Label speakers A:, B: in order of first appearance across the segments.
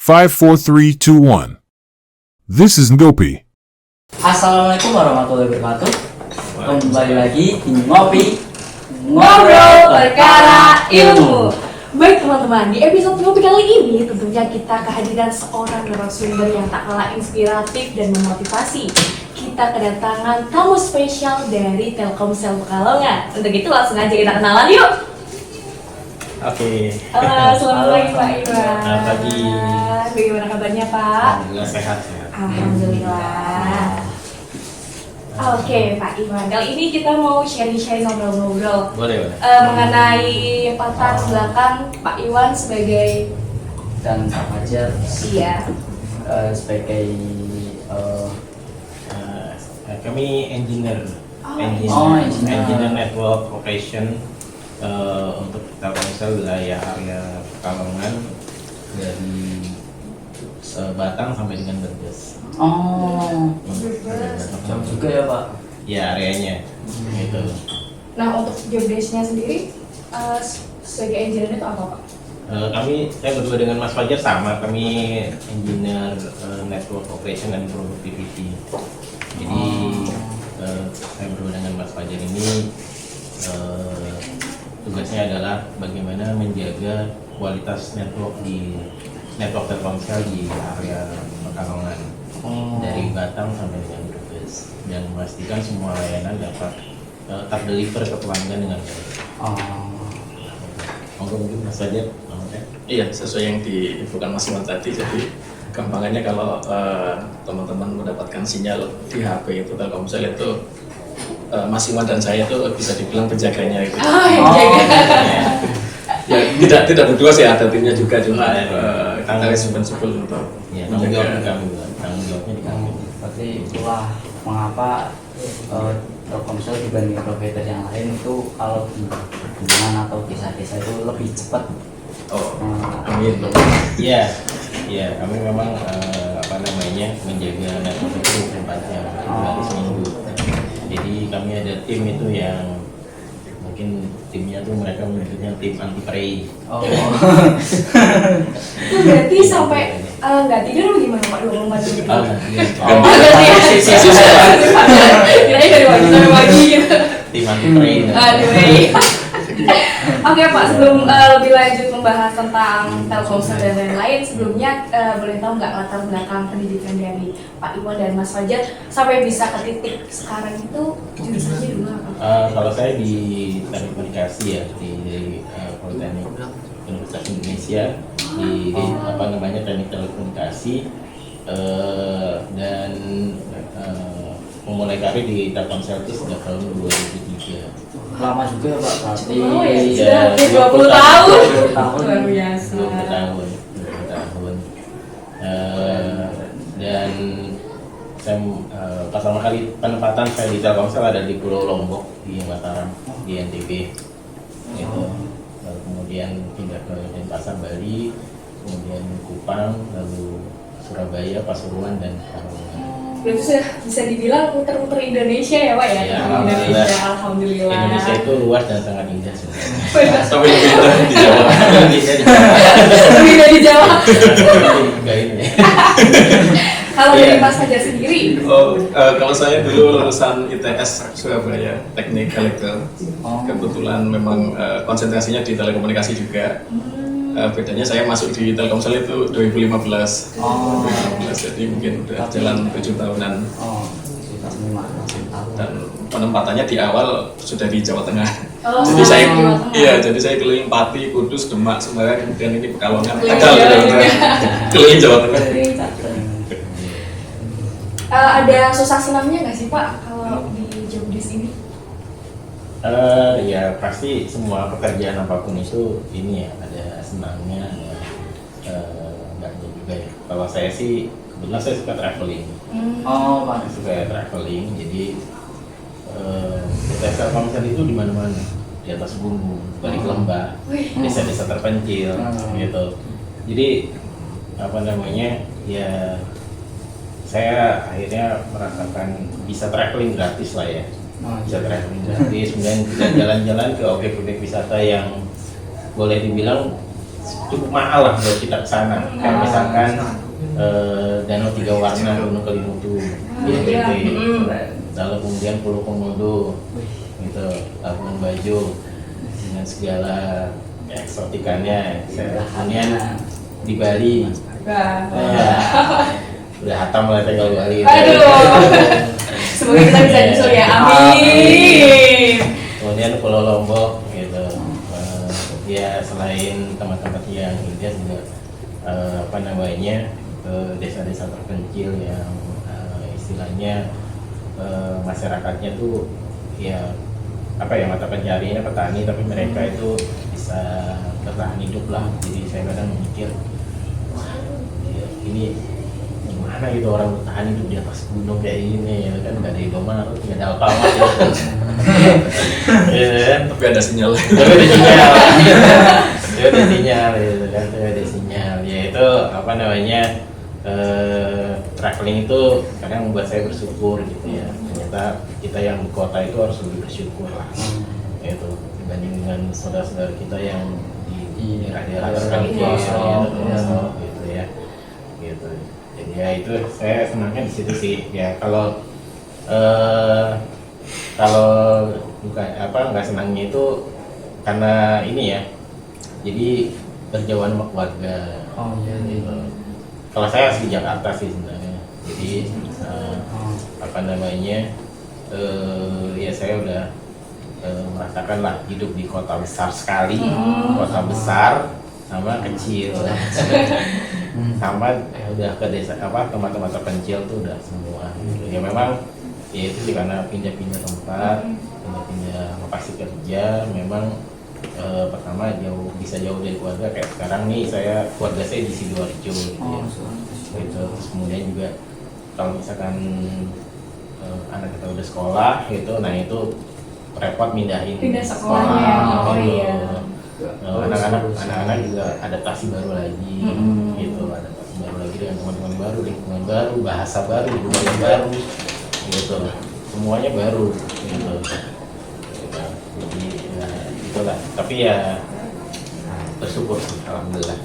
A: 5, 4, 3, 2, 1. This is Ngopi.
B: Assalamualaikum warahmatullahi wabarakatuh. Kembali lagi di Ngopi Ngobrol Perkara Ilmu.
C: Baik teman-teman, di episode Ngopi kali ini tentunya kita kehadiran seorang narasumber yang tak kalah inspiratif dan memotivasi. Kita kedatangan tamu spesial dari Telkomsel Pekalongan. Untuk itu langsung aja kita kenalan yuk.
D: Oke.
C: Halo, selamat pagi Pak Iwan.
D: Selamat pagi.
C: Bagaimana kabarnya Pak?
D: Alhamdulillah sehat.
C: Alhamdulillah. Oke Pak Iwan, kali ini kita mau sharing-sharing ngobrol-ngobrol
D: Boleh.
C: mengenai latar belakang Pak Iwan sebagai
B: Dan Pak Fajar
C: iya
B: sebagai
D: Kami engineer,
B: engineer.
D: network operation untuk Telkomsel wilayah area Pekalongan dari Batang sampai dengan Brebes.
B: jauh juga ya Pak.
D: Ya areanya gitu.
C: Nah untuk job desk-nya sendiri sebagai engineer itu apa Pak?
D: Saya berdua dengan Mas Fajar sama, kami engineer network operation and productivity. Jadi saya berdua dengan Mas Fajar ini tugasnya adalah bagaimana menjaga kualitas network Telkomsel di area Pekalongan dari Batang sampai dengan Brebes dan memastikan semua layanan dapat terdeliver ke pelanggan dengan baik. Monggo mungkin Mas Fajar.
E: Iya, sesuai yang diinfokan Mas Iwan tadi. Jadi gampangannya kalau teman-teman mendapatkan sinyal di HP itu Telkomsel itu Mas Iwan dan saya itu bisa dibilang penjaganya itu. Ya, tidak berdua sih, ada timnya juga cuma kita responsibel untuk
D: Tanggung jawabnya di kami.
B: Berarti itulah mengapa Telkomsel dibanding provider yang lain itu kalau di hubungan atau desa-desa itu lebih cepat.
E: Amin.
D: Iya, kami memang menjaga network itu 24 jam dari seminggu. Jadi kami ada tim itu yang mungkin timnya tuh mereka menyebutnya tim anti prey.
C: Itu berarti sampai nggak tidur gimana Pak 24 jam? Kira-kira dari pagi sampai pagi gitu.
D: Tim anti prey.
C: Oke Pak, sebelum lebih lanjut membahas tentang Telkomsel dan lain-lain, sebelumnya boleh tahu nggak latar belakang pendidikan dari Pak Iwan dan Mas Fajar sampai bisa ke titik sekarang itu jurusannya dulu apa?
D: Kalau saya di teknik komunikasi ya di Politeknik Universitas Indonesia di teknik telekomunikasi dan memulai karir di Telkomsel itu sejak tahun 2003.
B: Lama juga ya Pak. Berarti
C: Oh ya,
D: ya,
C: sudah 20 tahun.
B: 20 tahun.
C: Luar biasa.
D: 20 tahun. Dan saya pertama kali penempatan saya di Telkomsel ada di Pulau Lombok di Mataram di NTB. Itu. Lalu kemudian pindah ke Denpasar Bali, kemudian Kupang, lalu Surabaya, Pasuruan dan Pekalongan.
C: Berarti sudah bisa dibilang muter-muter Indonesia ya Pak ya?
D: Ya,
C: Alhamdulillah.
D: Indonesia itu luas dan sangat indah sebenarnya.
E: Tapi lebih di Jawa.
C: Lebih dari Jawa.
D: Enggak ini.
C: Kalau dari Mas Fajar sendiri,
E: Kalau saya dulu lulusan ITS Surabaya, Teknik Elektro. Kebetulan memang konsentrasinya di telekomunikasi juga. Bedanya saya masuk di Telkomsel itu 2015. 2015, jadi mungkin udah jalan 7 tahunan.
B: Sudah 5 tahun.
E: Dan penempatannya di awal sudah di Jawa Tengah.
C: jadi
E: Jadi saya keliling Pati, Kudus, Demak, Semarang, kemudian ini Pekalongan. Keliling Jawa Tengah.
C: ada susah senangnya nggak sih Pak kalau di job desk ini?
D: Ya pasti semua pekerjaan apapun itu ini ya ada senangnya, ada enggaknya juga ya. Kalau saya sih kebetulan saya suka traveling.
B: Pak.
D: Suka traveling, jadi Telkomsel itu di mana-mana, di atas gunung, balik lembah, desa-desa terpencil, gitu. Jadi ya saya akhirnya merasakan bisa traveling gratis lah ya. Bisa traveling gratis, kemudian bisa jalan-jalan ke objek-objek wisata yang boleh dibilang cukup mahal lah buat kita kesana. Kayak misalkan Danau Tiga Warna Gunung Kelimutu di NTT, lalu kemudian Pulau Komodo, gitu, Labuan Bajo dengan segala eksotikannya. Kemudian di Bali, udah hatam lah tinggal Bali.
C: Aduh, semoga kita bisa nyusul ya, amin.
D: Kemudian Pulau Lombok, gitu. Ya selain tempat-tempat yang indah juga apa namanya desa-desa terpencil yang istilahnya masyarakatnya tuh ya apa ya, mata pencariannya petani tapi mereka itu bisa bertahan hidup lah. Jadi saya kadang mikir, wah ya, ini gimana gitu orang bertahan hidup di atas gunung kayak ini ya kan, nggak ada Indomaret, nggak ada Alfamart ya.
E: Tapi ada sinyal.
D: Tapi ada sinyal. Tapi ada sinyal gitu kan, tapi ada sinyal. Ya itu apa namanya, traveling itu kadang membuat saya bersyukur gitu ya. Ternyata kita yang di kota itu harus lebih bersyukur lah. Itu dibanding dengan saudara-saudara kita yang di daerah-daerah terpencil gitu ya. Gitu. Jadi ya itu saya senangnya di situ sih. Ya kalau bukan apa nggak senangnya itu karena ini ya. Jadi berjauhan sama keluarga.
B: Oh iya.
D: Gitu. Kalau saya asli Jakarta sih sebenarnya. Jadi apa namanya, ya saya udah merasakan lah hidup di kota besar sekali, kota besar sama kecil, sama udah ke desa apa tempat-tempat terpencil tuh udah semua. Ya memang ya itu sih karena pindah-pindah tempat, pindah-pindah lokasi kerja, memang pertama bisa jauh dari keluarga. Kayak sekarang nih keluarga saya di Sidoarjo gitu ya. Gitu. Terus kemudian juga kalau misalkan anak kita udah sekolah gitu, nah itu repot pindah
C: sekolahnya. Oh iya.
D: Anak-anak juga adaptasi baru lagi, gitu, adaptasi baru lagi dengan teman-teman baru, lingkungan baru, bahasa baru, budaya baru, gitu, semuanya baru, gitu. Jadi ya itulah. Tapi ya bersyukur sih, alhamdulillah.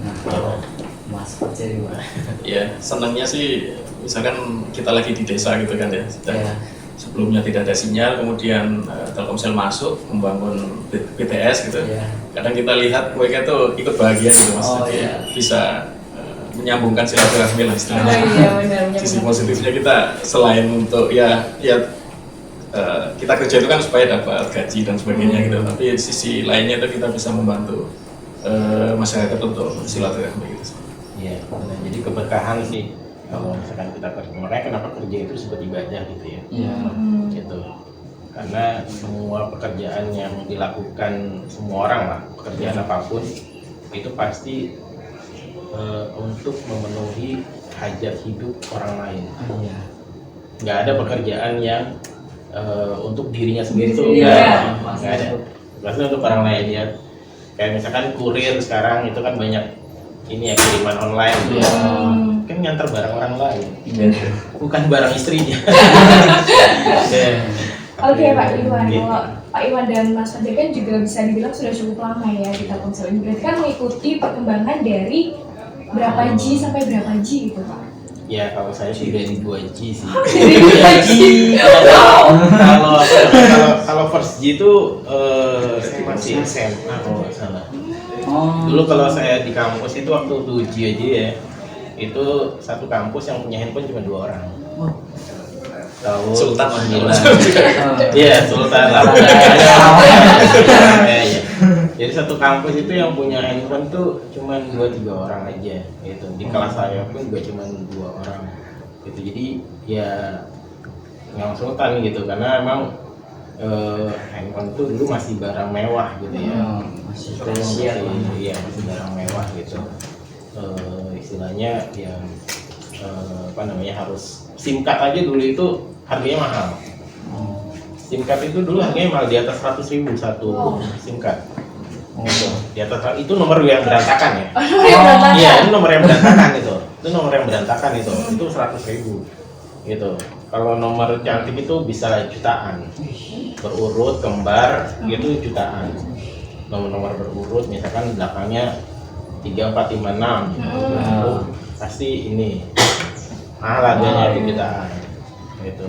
B: Nah, kalau Mas Fajar gimana?
E: Ya, senangnya sih misalkan kita lagi di desa gitu kan ya.
B: Iya.
E: Sebelumnya tidak ada sinyal, kemudian Telkomsel masuk membangun BTS gitu.
B: Iya.
E: Kadang kita lihat mereka tuh ikut bahagia gitu Mas.
B: Oh,
E: Jadi
B: iya.
E: bisa menyambungkan silaturahmi lah istilahnya.
C: Oh iya benar.
E: Sisi positifnya kita selain untuk ya kita kerja itu kan supaya dapat gaji dan sebagainya gitu. Tapi sisi lainnya itu kita bisa membantu masyarakat untuk silaturahmi gitu.
D: Iya, benar. Jadi keberkahan sih kalau misalkan kita kerja. Makanya kenapa kerja itu seperti ibadah gitu ya.
B: Iya.
D: Gitu. Karena semua pekerjaan yang dilakukan semua orang lah, pekerjaan apapun itu pasti untuk memenuhi hajat hidup orang lain.
B: Iya.
D: Nggak ada pekerjaan yang untuk dirinya sendiri tuh
C: Iya.
D: nggak ada. Pasti untuk orang lain ya. Kayak misalkan kurir sekarang itu kan banyak ini ya, kiriman online tuh ya. Kan ngantar barang orang lain, bukan barang istrinya.
C: Oke Pak Iwan,
D: Gitu.
C: kalau Pak Iwan dan Mas Fajar kan juga bisa dibilang sudah cukup lama ya di Telkomsel ini. Berarti kan mengikuti perkembangan dari berapa G sampai berapa G gitu Pak?
D: Ya kalau saya sih dari 2G sih.
C: Dari 2G.
D: Kalau first G itu saya masih SMA kalau nggak salah.
B: Oh.
D: Dulu kalau saya di kampus itu waktu 2G aja ya, itu satu kampus yang punya handphone cuma 2 orang. Tahun
E: Sultan.
D: 9. Iya, Sultan lah. Iya. Jadi satu kampus itu yang punya handphone tuh cuma 2-3 orang aja gitu. Di kelas saya pun juga cuma 2 orang gitu. Jadi ya yang Sultan gitu, karena emang handphone tuh dulu masih barang mewah gitu ya.
B: Masih spesial.
D: Iya, masih barang mewah gitu. Istilahnya yang apa namanya, harus SIM card aja dulu itu harganya mahal. SIM card itu dulu harganya mahal, di atas 100.000 satu SIM card. Di atas itu nomor yang berantakan ya. Iya, itu nomor yang berantakan itu. Itu nomor yang berantakan itu 100.000 gitu. Kalau nomor cantik itu bisa jutaan, berurut, kembar gitu jutaan. Nomor-nomor berurut, misalkan belakangnya 3456 itu pasti ini mahal harganya di kita gitu.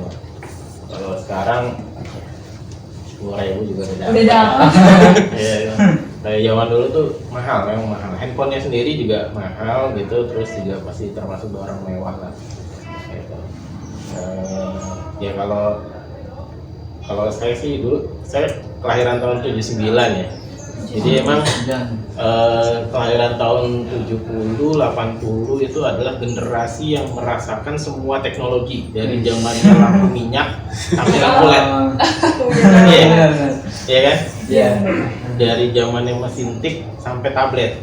D: Kalau sekarang 10.000 juga udah
C: dapat.
D: Iya, kayak zaman dulu tuh mahal, memang mahal. Handphonenya sendiri juga mahal gitu, terus juga pasti termasuk barang mewah lah. Gitu. Ya kalau saya sih dulu, saya kelahiran tahun 79 ya. Jadi emang kelahiran tahun 70, 80 itu adalah generasi yang merasakan semua teknologi dari zamannya lampu minyak sampai lampu LED. Iya, iya kan?
B: Iya.
D: Dari zamannya mesin tik sampai tablet.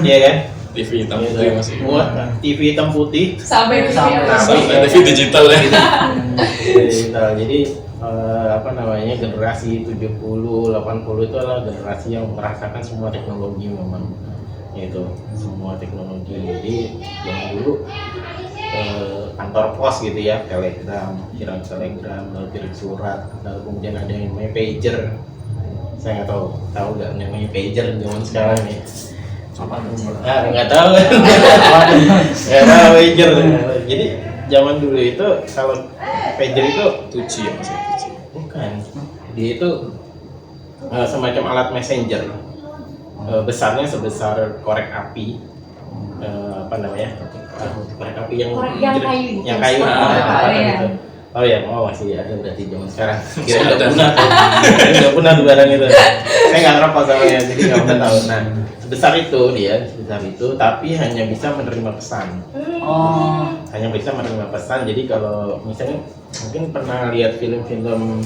D: Iya kan?
E: TV hitam putih masih.
D: Buat TV hitam putih
C: Sampai
E: Sampai TV digital ya.
D: digital. Jadi generasi 70, 80 itu adalah generasi yang merasakan semua teknologi memang. Itu semua teknologi. Jadi yang dulu kantor pos gitu ya, telegram, kirim telegram, lalu kirim surat, lalu kemudian ada yang namanya pager. Saya nggak tahu nggak namanya pager zaman sekarang nih. Nggak tahu nggak tahu pager. Jadi zaman dulu itu kalau pager itu
E: 2G ya masih 2G.
D: bukan, dia itu semacam alat messenger. Besarnya sebesar korek api, korek api yang
C: kayu,
D: yang kayu, gitu. Oh ya, masih ada berarti zaman sekarang. Kira udah punah tuh barang itu. Saya nggak ngerokok soalnya, jadi nggak pernah tahu. Nah, sebesar itu, tapi hanya bisa menerima pesan. Hanya bisa menerima pesan. Jadi kalau misalnya mungkin pernah lihat film-film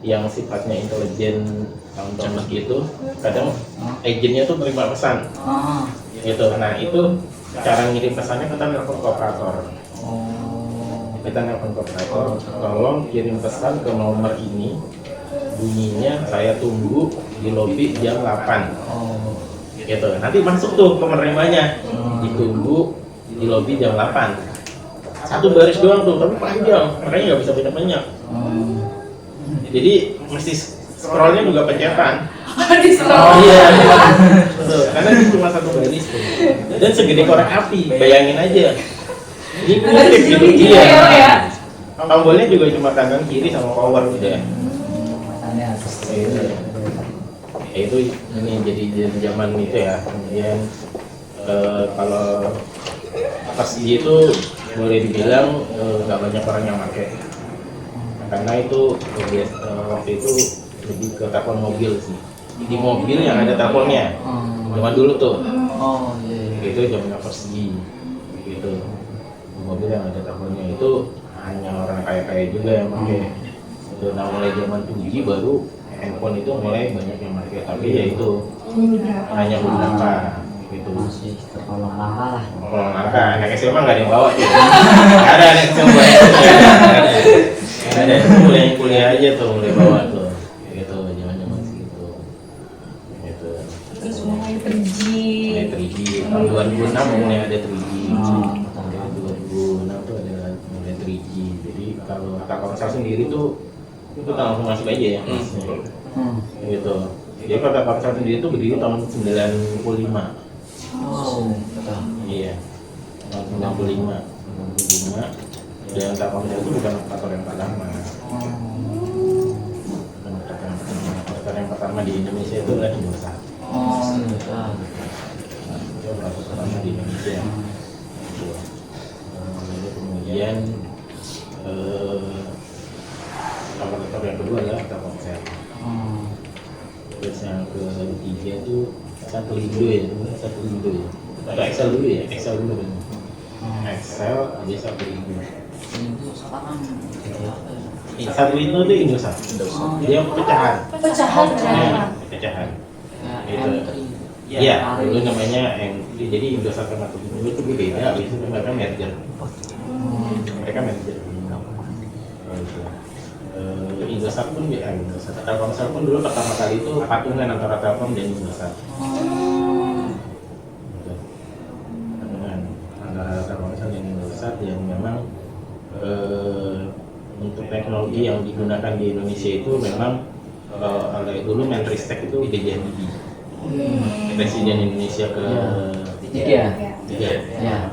D: yang sifatnya intelijen tahun-tahun segitu, kadang agennya tuh menerima pesan. Gitu. Nah itu cara ngirim pesannya kita nelfon ke operator. Kita nelfon ke operator, tolong kirim pesan ke nomor ini, bunyinya saya tunggu di lobi jam 8. Gitu. Nanti masuk tuh ke penerimanya, ditunggu di lobi jam 8. Satu baris doang tuh, tapi panjang, makanya nggak bisa banyak-banyak. Jadi mesti scrollnya juga pencetan. Iya, betul. Karena itu cuma satu baris tuh. Dan segede korek api, bayangin aja. Ini ngintip gitu, iya. Tombolnya juga cuma kanan kiri sama power udah. Itu ini jadi zaman itu ya. Kemudian kalau pas itu boleh dibilang nggak banyak orang yang pakai. Karena itu waktu itu lebih ke telepon mobil sih. Di mobil yang ada teleponnya. Zaman dulu tuh. Itu zamannya Persegi. Gitu. Di mobil yang ada teleponnya itu hanya orang kaya-kaya juga yang pakai. Itu mulai zaman 2G baru handphone itu mulai banyak yang pakai. Tapi ya itu hanya beberapa. Gitu.
B: Masih tergolong langka lah.
D: Kalau langka, anak kecil mah nggak ada yang bawa tuh. Nggak ada anak kecil bawa. Ada kuliah aja tuh mulai bawa tuh. Gitu, zaman-zaman segitu. Gitu.
C: Terus mulai 3G.
D: Mulai 3G. Tahun 2006 mulai ada 3G. Tahun 2006 tuh ada mulai 3G. Jadi kalau Telkomsel sendiri tuh itu langsung masuk aja ya. Gitu. Jadi kalau Telkomsel sendiri tuh berdiri tahun 95. Iya, tahun 95. Dan Telkomsel itu bukan operator yang pertama. Operator yang pertama di Indonesia itu adalah Indosat. Itu operator pertama di Indonesia. Lalu kemudian operator yang kedua adalah Telkomsel. Terus yang ketiga itu Satellindo ya. Atau Excel dulu ya, Excel dulu kan. Excel, habis Satellindo. Satellindo itu Indosat. Dia pecahan. Pecahan. Itu. Iya, dulu namanya jadi Indosat sama Satellindo itu beda. Habis itu mereka merger. Indosat pun Telkomsel pun dulu pertama kali itu patungan antara Telkom dan Indosat. Patungan antara Telkomsel dan Indosat yang memang untuk teknologi yang digunakan di Indonesia itu memang dulu Mentristek itu IDJNDB. Presiden Indonesia ke
B: Tiga.
D: tiga.
B: Ya.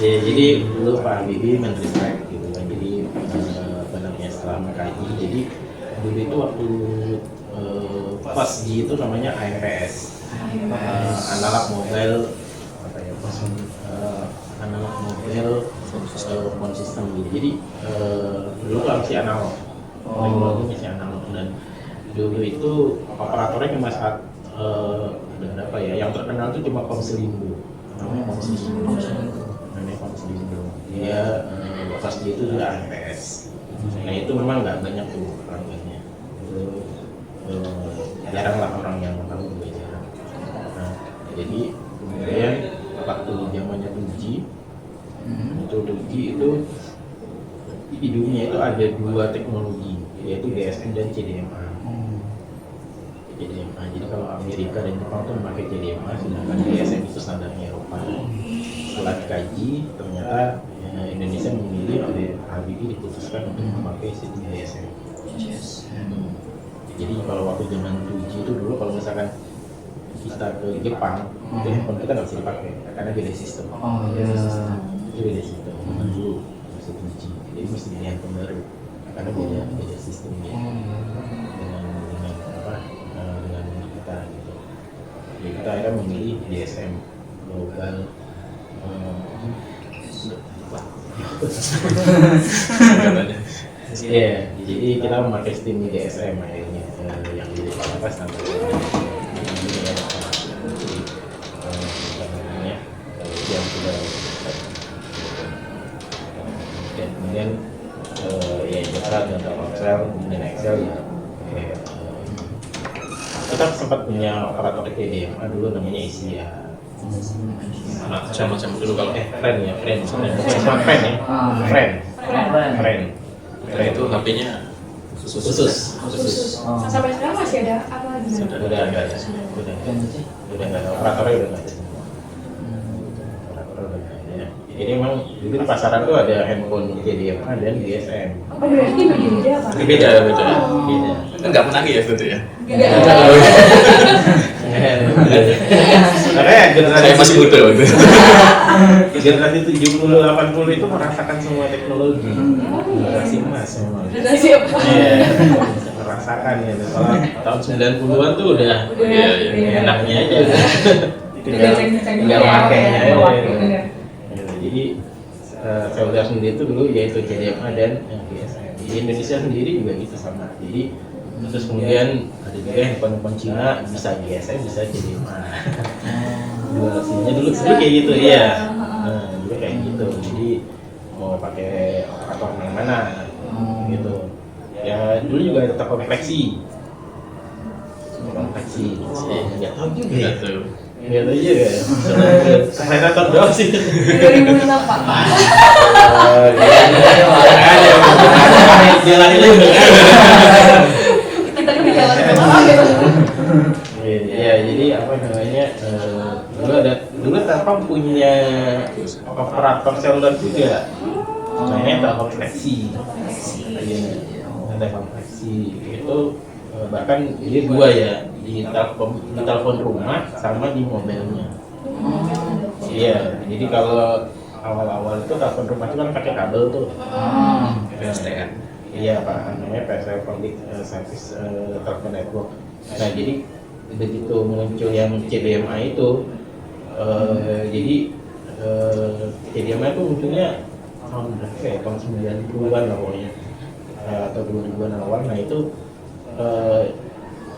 D: Ya, jadi dulu Pak Habibie menrestrek gitu kan, jadi apa namanya setelah mengkaji, jadi dulu itu waktu 4G itu namanya AMPS, analog mobile apa ya, analog mobile phone system gitu. Jadi dulu kan masih analog, teknologi masih analog, dan dulu itu operatornya cuma berapa ya, yang terkenal itu cuma Komselindo, namanya Komselindo. Dia pas dia itu juga AMPS. Nah itu memang nggak banyak tuh pelanggannya. Itu jarang lah orang yang tahu, juga jarang. Nah, jadi kemudian waktu zamannya 2G, itu 2G itu di dunia itu ada dua teknologi, yaitu GSM dan CDMA. CDMA. Jadi kalau Amerika dan Jepang tuh memakai CDMA, sedangkan GSM itu standarnya Eropa. Setelah dikaji, ternyata Indonesia memilih oleh Habibie diputuskan untuk memakai sistem GSM. Jadi kalau waktu zaman 2G itu dulu, kalau misalkan kita ke Jepang, itu handphone kita nggak bisa dipakai karena beda sistem. Itu beda sistem. Dulu masih 2G, jadi mesti beli handphone baru karena beda sistemnya dengan apa dengan kita gitu. Jadi kita akhirnya memilih GSM global. Iya, jadi kita memakai sistem GSM akhirnya yang di atas sampai yang sudah dan kemudian ya Indosat dan Telkomsel dan Excel ya kita sempat punya operator CDMA dulu namanya Asia.
E: Macam-macam dulu kalau
D: Friend ya, Friend ya, Friend.
E: itu HP-nya
D: Khusus.
C: Sampai sekarang masih ada apa gimana?
D: Udah nggak ada, udah nggak ada, operatornya udah nggak ada. Operatornya udah nggak ada. Jadi memang dulu di pasaran tuh ada handphone CDMA dan GSM.
C: Oh berarti berbeda apa?
E: beda.
D: Beda.
E: Kan nggak pernah ya itu ya.
D: Makanya generasi
E: Saya masih muda waktu itu.
D: generasi 70 80 itu merasakan semua teknologi. Generasi emas memang.
C: Generasi apa?
D: Iya, merasakan ya. Kalau tahun 90-an tuh udah enaknya aja. Tinggal makainya aja. Jadi saya udah sendiri itu dulu yaitu CDMA dan GSM. Di Indonesia sendiri juga gitu sama. Jadi terus kemudian ada juga handphone Cina bisa GSM bisa CDMA. Dua versinya dulu kayak gitu ya. Dulu kayak gitu. Jadi mau pakai operator yang mana gitu. Ya dulu juga ada Telkomplexi. Nggak tahu juga ya. Nggak tahu juga. Saya tahu doang sih.
C: 2006 Pak.
D: Jalan itu
C: Kita kan di jalan sama gitu.
D: ya jadi apa namanya dulu Telkom punya operator seluler juga namanya Telkomplexi. Telkomplexi itu bahkan dia dua ya, di telepon rumah sama di mobilnya. Iya, jadi kalau awal-awal itu telepon rumah itu kan pakai kabel tuh.
E: PSTN.
D: Iya Pak, namanya PSTN Public Service Telepon Network. Nah jadi begitu muncul yang CDMA itu, jadi CDMA itu munculnya tahun berapa ya? Tahun 90-an lah pokoknya, atau 2000-an awal. Nah itu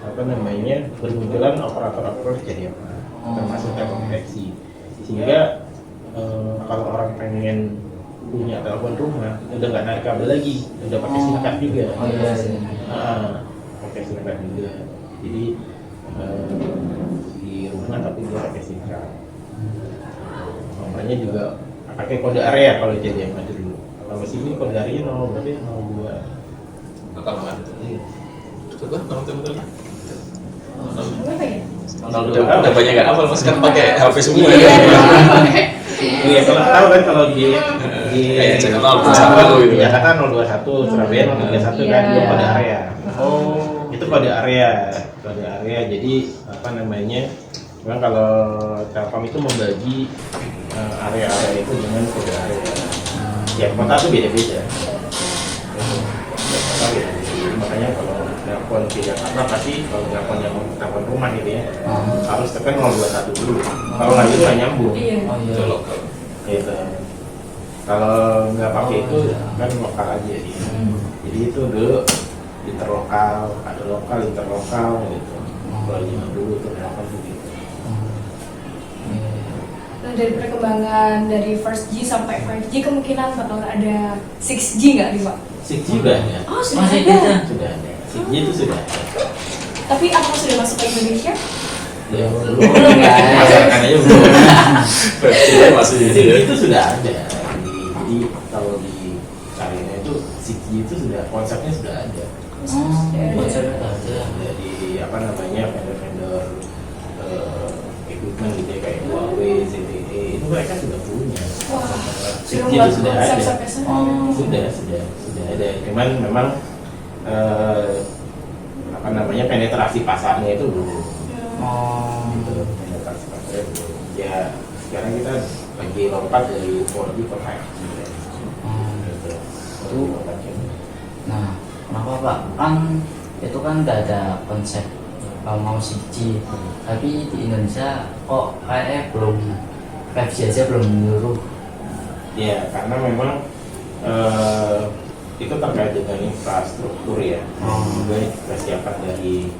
D: apa namanya bermunculan operator CDMA termasuk Telkomplexi, sehingga kalau orang pengen punya telepon rumah udah nggak naik kabel lagi, udah pakai SIM card juga. Pakai SIM card juga, jadi di rumah tapi dia pakai SIM card. Nomornya juga pakai kode area kalau CDMA dulu. Kalau sini kode area 0 berarti 02.
E: Rekaman. Itu kan betul.
C: Apa ya?
E: Udah banyak nggak hafal, mas kan pakai HP semua
C: Iya.
E: ya.
D: Iya, kalau tahu kan kalau di
E: Jakarta 021 gitu.
D: Jakarta 021, Surabaya 031 kan dia kode area.
E: Oh,
D: Itu Itu kode area. Jadi apa namanya? Memang kalau Telkom itu membagi area-area itu dengan kode area. Tiap kota tuh beda-beda. Tiap kota beda-beda. Makanya kalau telepon di Jakarta pasti kalau telepon yang telepon rumah gitu ya, harus tekan 021 dulu. Kalau nggak gitu nggak nyambung.
C: Iya.
D: Itu lokal. Gitu. Kalau nggak pakai itu kan lokal aja ya. Jadi itu dulu interlokal, ada lokal, interlokal gitu. Kalau zaman dulu tuh lokal tuh gitu.
C: Nah, dari perkembangan dari 1G sampai 5G kemungkinan bakal ada 6G nggak nih Pak?
D: 6G sudah ada.
C: Oh sudah
B: Masih
C: ada.
B: ada.
D: Sudah ada. 6G itu sudah ada.
C: Tapi apakah sudah masuk ke Indonesia?
D: Ya belum.
B: Belum, guys.
D: Masyarakatnya belum.
E: Versi masih
D: 6G
E: ya.
D: itu sudah ada. Jadi kalau di China itu 6G itu sudah konsepnya sudah ada. Dari apa namanya vendor-vendor equipment gitu ya, kayak Huawei, ZTE itu mereka sudah punya.
C: Wah,
D: 6G itu sudah ada.
C: sampai sana.
D: Sudah ada. Cuman memang apa namanya penetrasi pasarnya itu belum. Gitu, penetrasi pasarnya belum. Ya sekarang kita lagi lompat dari 4G ke 5G. Gitu.
B: Itu. Nah, kenapa Pak? Kan itu kan nggak ada konsep mau 6G, tapi di Indonesia kok kayaknya belum 5G aja belum menyeluruh.
D: Ya, karena memang itu terkait dengan infrastruktur ya, juga persiapan dari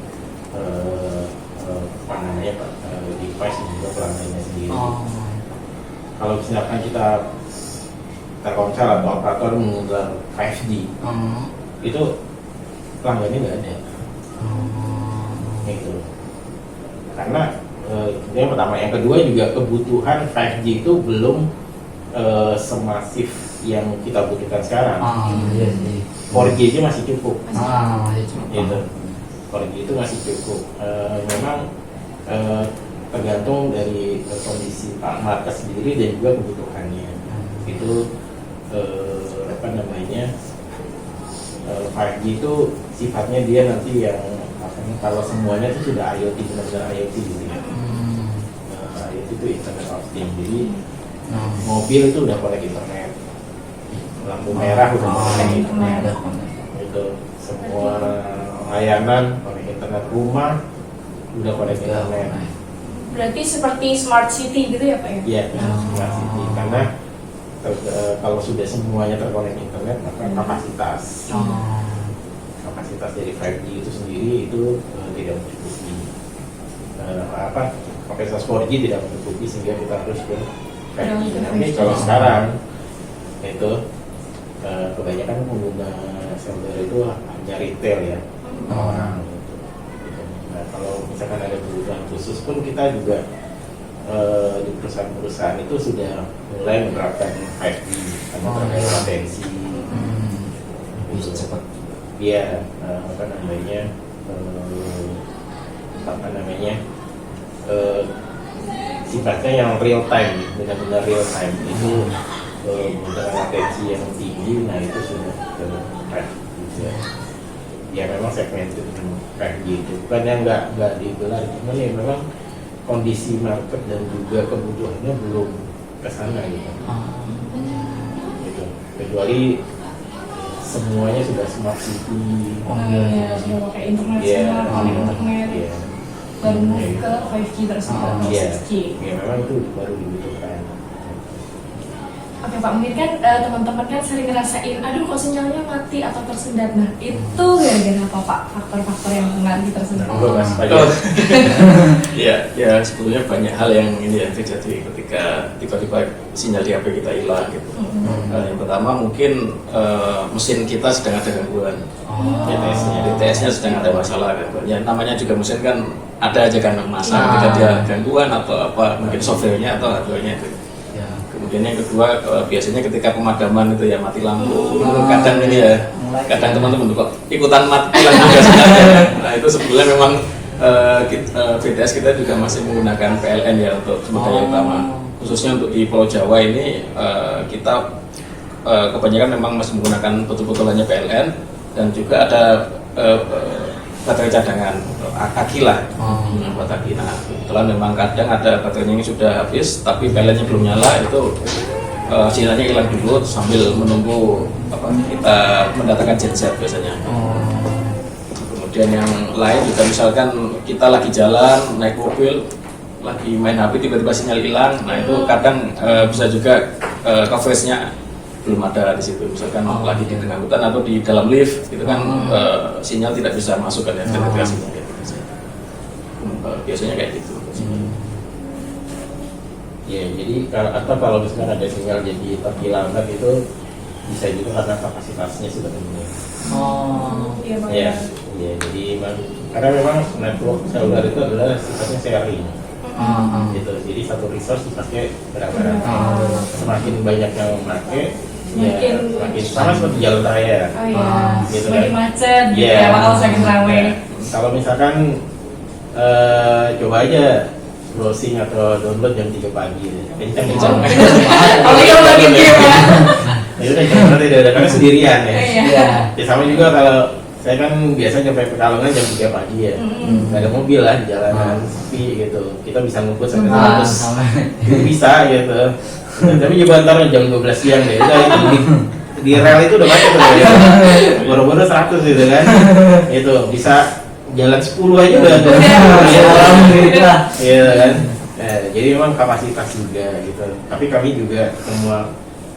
D: apa namanya device dan juga pelanggannya sendiri. Kalau misalkan kita Telkomsel atau operator menggunakan 5G, itu pelanggannya nggak ada. Gitu. Karena itu yang pertama, yang kedua juga kebutuhan 5G itu belum semasif yang kita butuhkan sekarang.
B: Iya sih.
D: 4G aja masih cukup.
B: Iya cuma.
D: Gitu. 4G itu masih cukup. Memang tergantung dari kondisi market sendiri dan juga kebutuhannya. Itu apa namanya 5G itu sifatnya dia nanti yang kalau semuanya itu sudah IoT, benar-benar IoT gitu ya. IoT itu Internet of Things. Jadi mobil itu udah connect internet, lampu merah udah connect internet, itu semua layanan connect internet, rumah udah connect internet.
C: Berarti seperti smart city gitu ya Pak ya?
D: Iya, smart city. Karena kalau sudah semuanya terkonek internet, maka kapasitas dari 5G itu sendiri itu tidak mencukupi. Kapasitas 4G tidak mencukupi sehingga kita harus ke 5G. Tapi kalau sekarang itu kebanyakan pengguna seluler itu hanya retail ya, orang gitu. Nah, kalau misalkan ada kebutuhan khusus pun kita juga di perusahaan-perusahaan itu sudah mulai menerapkan 5G karena terkait latensi.
B: Bisa cepat.
D: Iya, sifatnya yang real time, benar-benar real time itu menggunakan latensi yang tinggi. Nah itu sudah 5G ya. Ya memang segmented 5G itu bukan yang nggak digelar, cuman ya memang kondisi market dan juga kebutuhannya belum ke sana gitu. Gitu. Kecuali semuanya sudah smart city.
C: Sudah pakai internet semua, connect internet. Baru move ke 5G tersebut atau 6G.
D: Ya memang itu baru dibutuhkan.
C: Oke Pak, mungkin kan teman-teman kan sering ngerasain, aduh kok sinyalnya mati atau tersendat. Nah itu gara-gara apa Pak? Faktor-faktor yang nanti tersendat.
E: Ya sebetulnya banyak hal yang ini ya terjadi ketika tiba-tiba sinyal di HP kita hilang gitu. Yang pertama mungkin mesin kita sedang ada gangguan. DTS-nya sedang ada masalah gangguan. Ya namanya juga mesin kan ada aja kan masalah ketika dia gangguan atau apa, mungkin softwarenya atau hardwarenya itu. Kemudian yang kedua biasanya ketika pemadaman itu ya mati lampu. Kadang ini ya, kadang teman-teman kok ikutan mati lampu gas. Nah itu sebetulnya memang BTS kita juga masih menggunakan PLN ya untuk sumber daya utama. Khususnya untuk di Pulau Jawa ini kita kebanyakan memang masih menggunakan betul-betul hanya PLN dan juga ada baterai cadangan aki lah, buat aki. Nah kebetulan memang kadang ada baterainya yang sudah habis tapi peletnya belum nyala, itu sinyalnya hilang dulu sambil menunggu kita mendatangkan genset biasanya. Kemudian yang lain juga misalkan kita lagi jalan naik mobil lagi main HP tiba-tiba sinyal hilang, nah itu kadang bisa juga coveragenya belum ada di situ, misalkan lagi di tengah hutan atau di dalam lift itu kan sinyal tidak bisa masuk kan ya penetrasinya gitu. Biasanya kayak gitu.
D: Ya, jadi kalau misalkan ada sinyal jadi terkilangan itu bisa juga karena kapasitasnya sudah penuh.
C: Iya Bang.
D: Ya, jadi karena memang network seluler itu adalah sifatnya sharing. Gitu. Jadi satu resource dipakai bareng-barang. Semakin banyak yang memakai, semakin sama seperti jalan raya.
C: Oh iya,
D: Gitu
C: semakin
D: kan.
C: macet gitu ya, bakal semakin ramai.
D: Kalau misalkan coba aja browsing atau download jam 3 pagi, kencang.
C: Kalau yang lagi game ya.
D: Ya udah jangan tidak ada karena sendirian ya.
C: Iya.
D: Ya sama juga kalau saya kan biasa nyampe Pekalongan jam 3 pagi ya. Nggak ada mobil lah di jalanan sepi gitu. Kita bisa ngumpul sampai terus. Itu bisa gitu. Tapi coba ntar jam 12 siang deh. Udah itu di rel itu udah macet tuh ya. Boro-boro 100 gitu kan. Itu bisa jalan 10 aja udah ada. Iya kan. Jadi memang kapasitas juga gitu. Tapi kami juga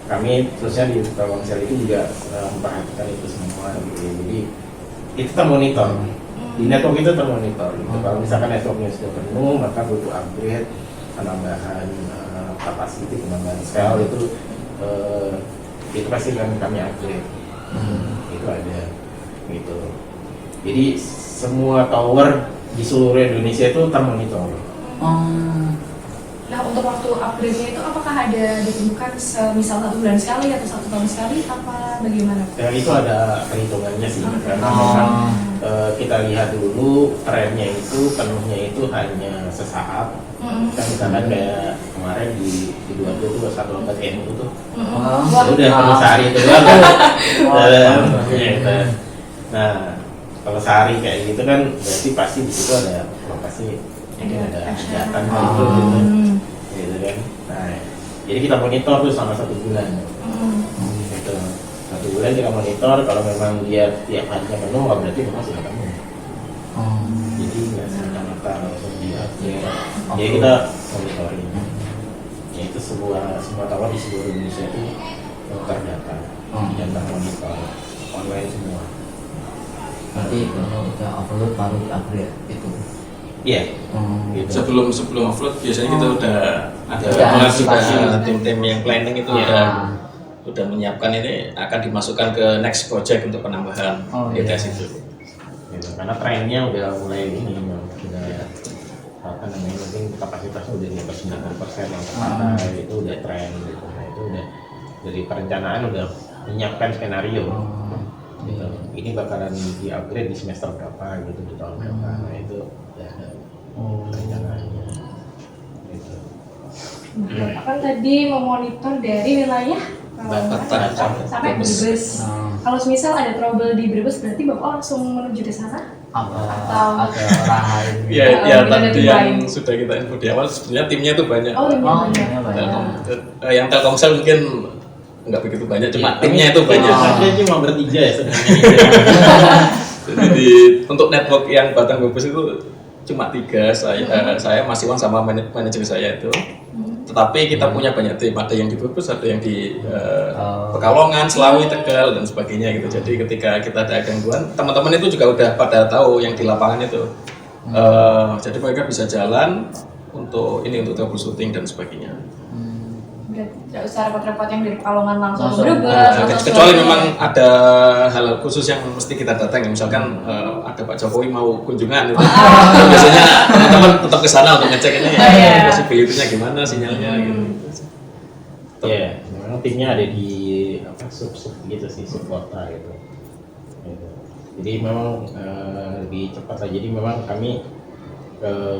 D: kami terusnya di Telkomsel itu juga memperhatikan itu semua gitu. Jadi itu termonitor di network itu termonitor gitu. Kalau misalkan networknya sudah penuh maka butuh upgrade, penambahan kapasitas, penambahan sel itu pasti kami upgrade. Itu ada gitu. Jadi semua tower di seluruh Indonesia itu termonitor.
C: Nah untuk waktu upgrade-nya itu apakah ada ditentukan misal 1 bulan sekali atau 1 tahun sekali apa bagaimana?
D: Ya itu ada perhitungannya sih karena kita lihat dulu trennya itu penuhnya itu hanya sesaat. Kan misalkan kayak kemarin di 20 itu 1 MU tuh. Udah penuh sehari itu doang. Nah kalau sehari kayak gitu kan berarti pasti di situ ada lokasi yang ada hajatan gitu kan. Nah, jadi kita monitor tuh selama 1 bulan. Gitu. 1 bulan kita monitor, kalau memang dia tiap harinya penuh, berarti memang sudah penuh. Jadi nggak semata-mata langsung diupgrade. Jadi kita monitoring. Ya itu semua tower di seluruh Indonesia itu terdata dan termonitor online semua.
B: Berarti kalau udah upload baru di-upgrade itu.
D: Iya.
E: Gitu. Sebelum upload biasanya kita udah
B: antisipasi.
E: Tim-tim yang planning itu udah menyiapkan ini akan dimasukkan ke next project untuk penambahan ITS itu.
D: Gitu. Karena trennya udah mulai ini udah apa namanya, mungkin kapasitasnya udah di atas 90% yang terpakai, itu udah tren gitu. Nah itu udah dari perencanaan udah menyiapkan skenario. Gitu. Ini bakalan di-upgrade di semester berapa gitu, di tahun berapa. Nah itu udah ada perencanaannya. Gitu.
C: Bapak kan tadi memonitor dari wilayah sampai Brebes. Kalau misal ada trouble di Brebes berarti Bapak langsung menuju ke sana?
B: Atau
C: Atau-
B: ada orang lain?
E: Ya
C: ada
E: tadi
C: tim
E: yang
C: lain.
E: sudah kita info di awal sebenarnya timnya itu banyak.
B: Timnya banyak.
E: Yang Telkomsel mungkin nggak begitu banyak, cuma timnya itu banyak.
D: Saya cuma bertiga ya sebenarnya.
E: Jadi untuk network yang Batang Brebes itu cuma 3, saya Mas Iwan sama manajer saya itu. Tetapi kita punya banyak tim, ada yang di Brebes, ada yang di Pekalongan, Selawi, Tegal dan sebagainya gitu. Jadi ketika kita ada gangguan, teman-teman itu juga udah pada tahu yang di lapangan itu. Jadi mereka bisa jalan untuk troubleshooting dan sebagainya.
C: Tidak usah repot-repot yang dari Pekalongan langsung ke
B: Langsung.
C: Brebes.
E: Kecuali memang ada hal khusus yang mesti kita datang, misalkan ada Pak Jokowi mau kunjungan gitu. Biasanya teman-teman tetap ke sana untuk ngecek ini possibility-nya gimana, sinyalnya gitu.
D: Iya, memang timnya ada di sub gitu sih, sub kota gitu. Jadi memang lebih cepat lah. Jadi memang kami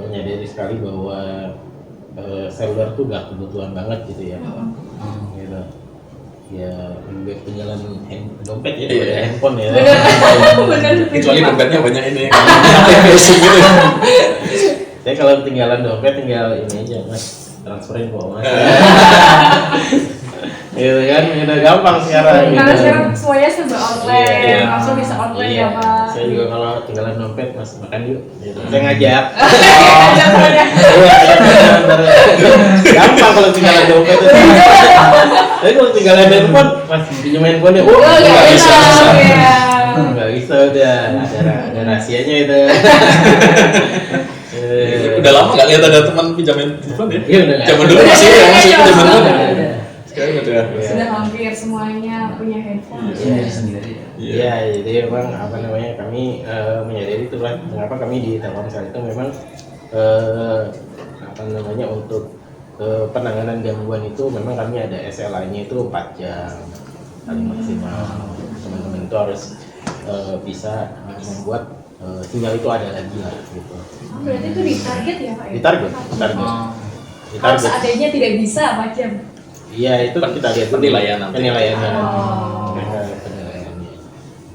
D: menyadari sekali bahwa seluler tuh gak kebutuhan banget gitu ya. Gitu. ya lebih baik ketinggalan dompet ya daripada handphone ya.
C: Bener.
E: Kecuali dompetnya banyak ini. Gitu.
D: Saya kalau ketinggalan dompet tinggal ini aja mas, transferin kok mas. Gitu kan, udah gampang sekarang.
C: Karena
D: gitu.
C: sekarang semuanya serba online,
D: Iya.
C: langsung bisa online
D: Iya,
C: ya Pak.
D: saya juga kalau ketinggalan dompet mas makan yuk. Gitu. Saya ngajak.
C: Iya.
D: Iya, gampang kalau ketinggalan dompet itu. Tapi kalau ketinggalan handphone, mas pinjam handphonenya. Oh,
C: Nggak
D: nggak bisa.
C: bisa. Iya.
D: Nggak bisa udah, ada rahasianya itu.
E: Udah lama nggak lihat ada teman pinjamin handphone ya?
D: Iya udah nggak.
E: Zaman dulu masih ya, masih
C: Iya,
E: pinjam handphone.
C: iya.
E: Sekarang udah.
C: Sudah hampir semuanya punya handphone.
B: Sendiri-sendiri ya.
D: Iya, jadi memang apa namanya kami menyadari itu kan mengapa kami di Telkomsel itu memang apa namanya untuk penanganan gangguan itu memang kami ada SLA-nya itu 4 jam paling maksimal. Teman-teman itu harus bisa membuat sinyal itu ada lagi lah gitu.
C: Oh, berarti itu ditarget ya Pak ya?
D: Ditarget.
C: Kalau seandainya tidak bisa macam.
D: Iya itu kita lihat
E: Penilaian nanti.
D: penilaiannya.
C: Oh.
D: Mereka penilaiannya.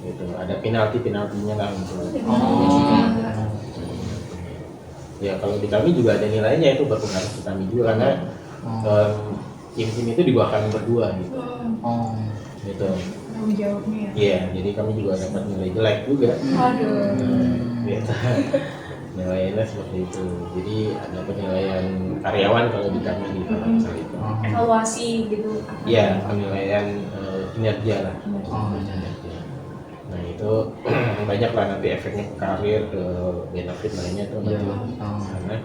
D: Gitu. Ada penaltinya lah untuk. Ya kalau di kami juga ada nilainya itu berpengaruh ke kami juga karena tim-tim itu di bawah kami berdua gitu.
B: Oh.
D: Gitu.
C: Tanggung jawabnya ya.
D: Iya, jadi kami juga dapat nilai jelek juga.
C: Aduh.
D: Gitu. Nilainya seperti itu. Jadi ada penilaian karyawan kalau di kami di Telkomsel itu.
C: Evaluasi gitu.
D: Iya, penilaian kinerja lah.
B: Oh.
D: Kinerja. Nah itu banyak lah nanti efeknya ke karir, ke benefit lainnya tuh nanti karena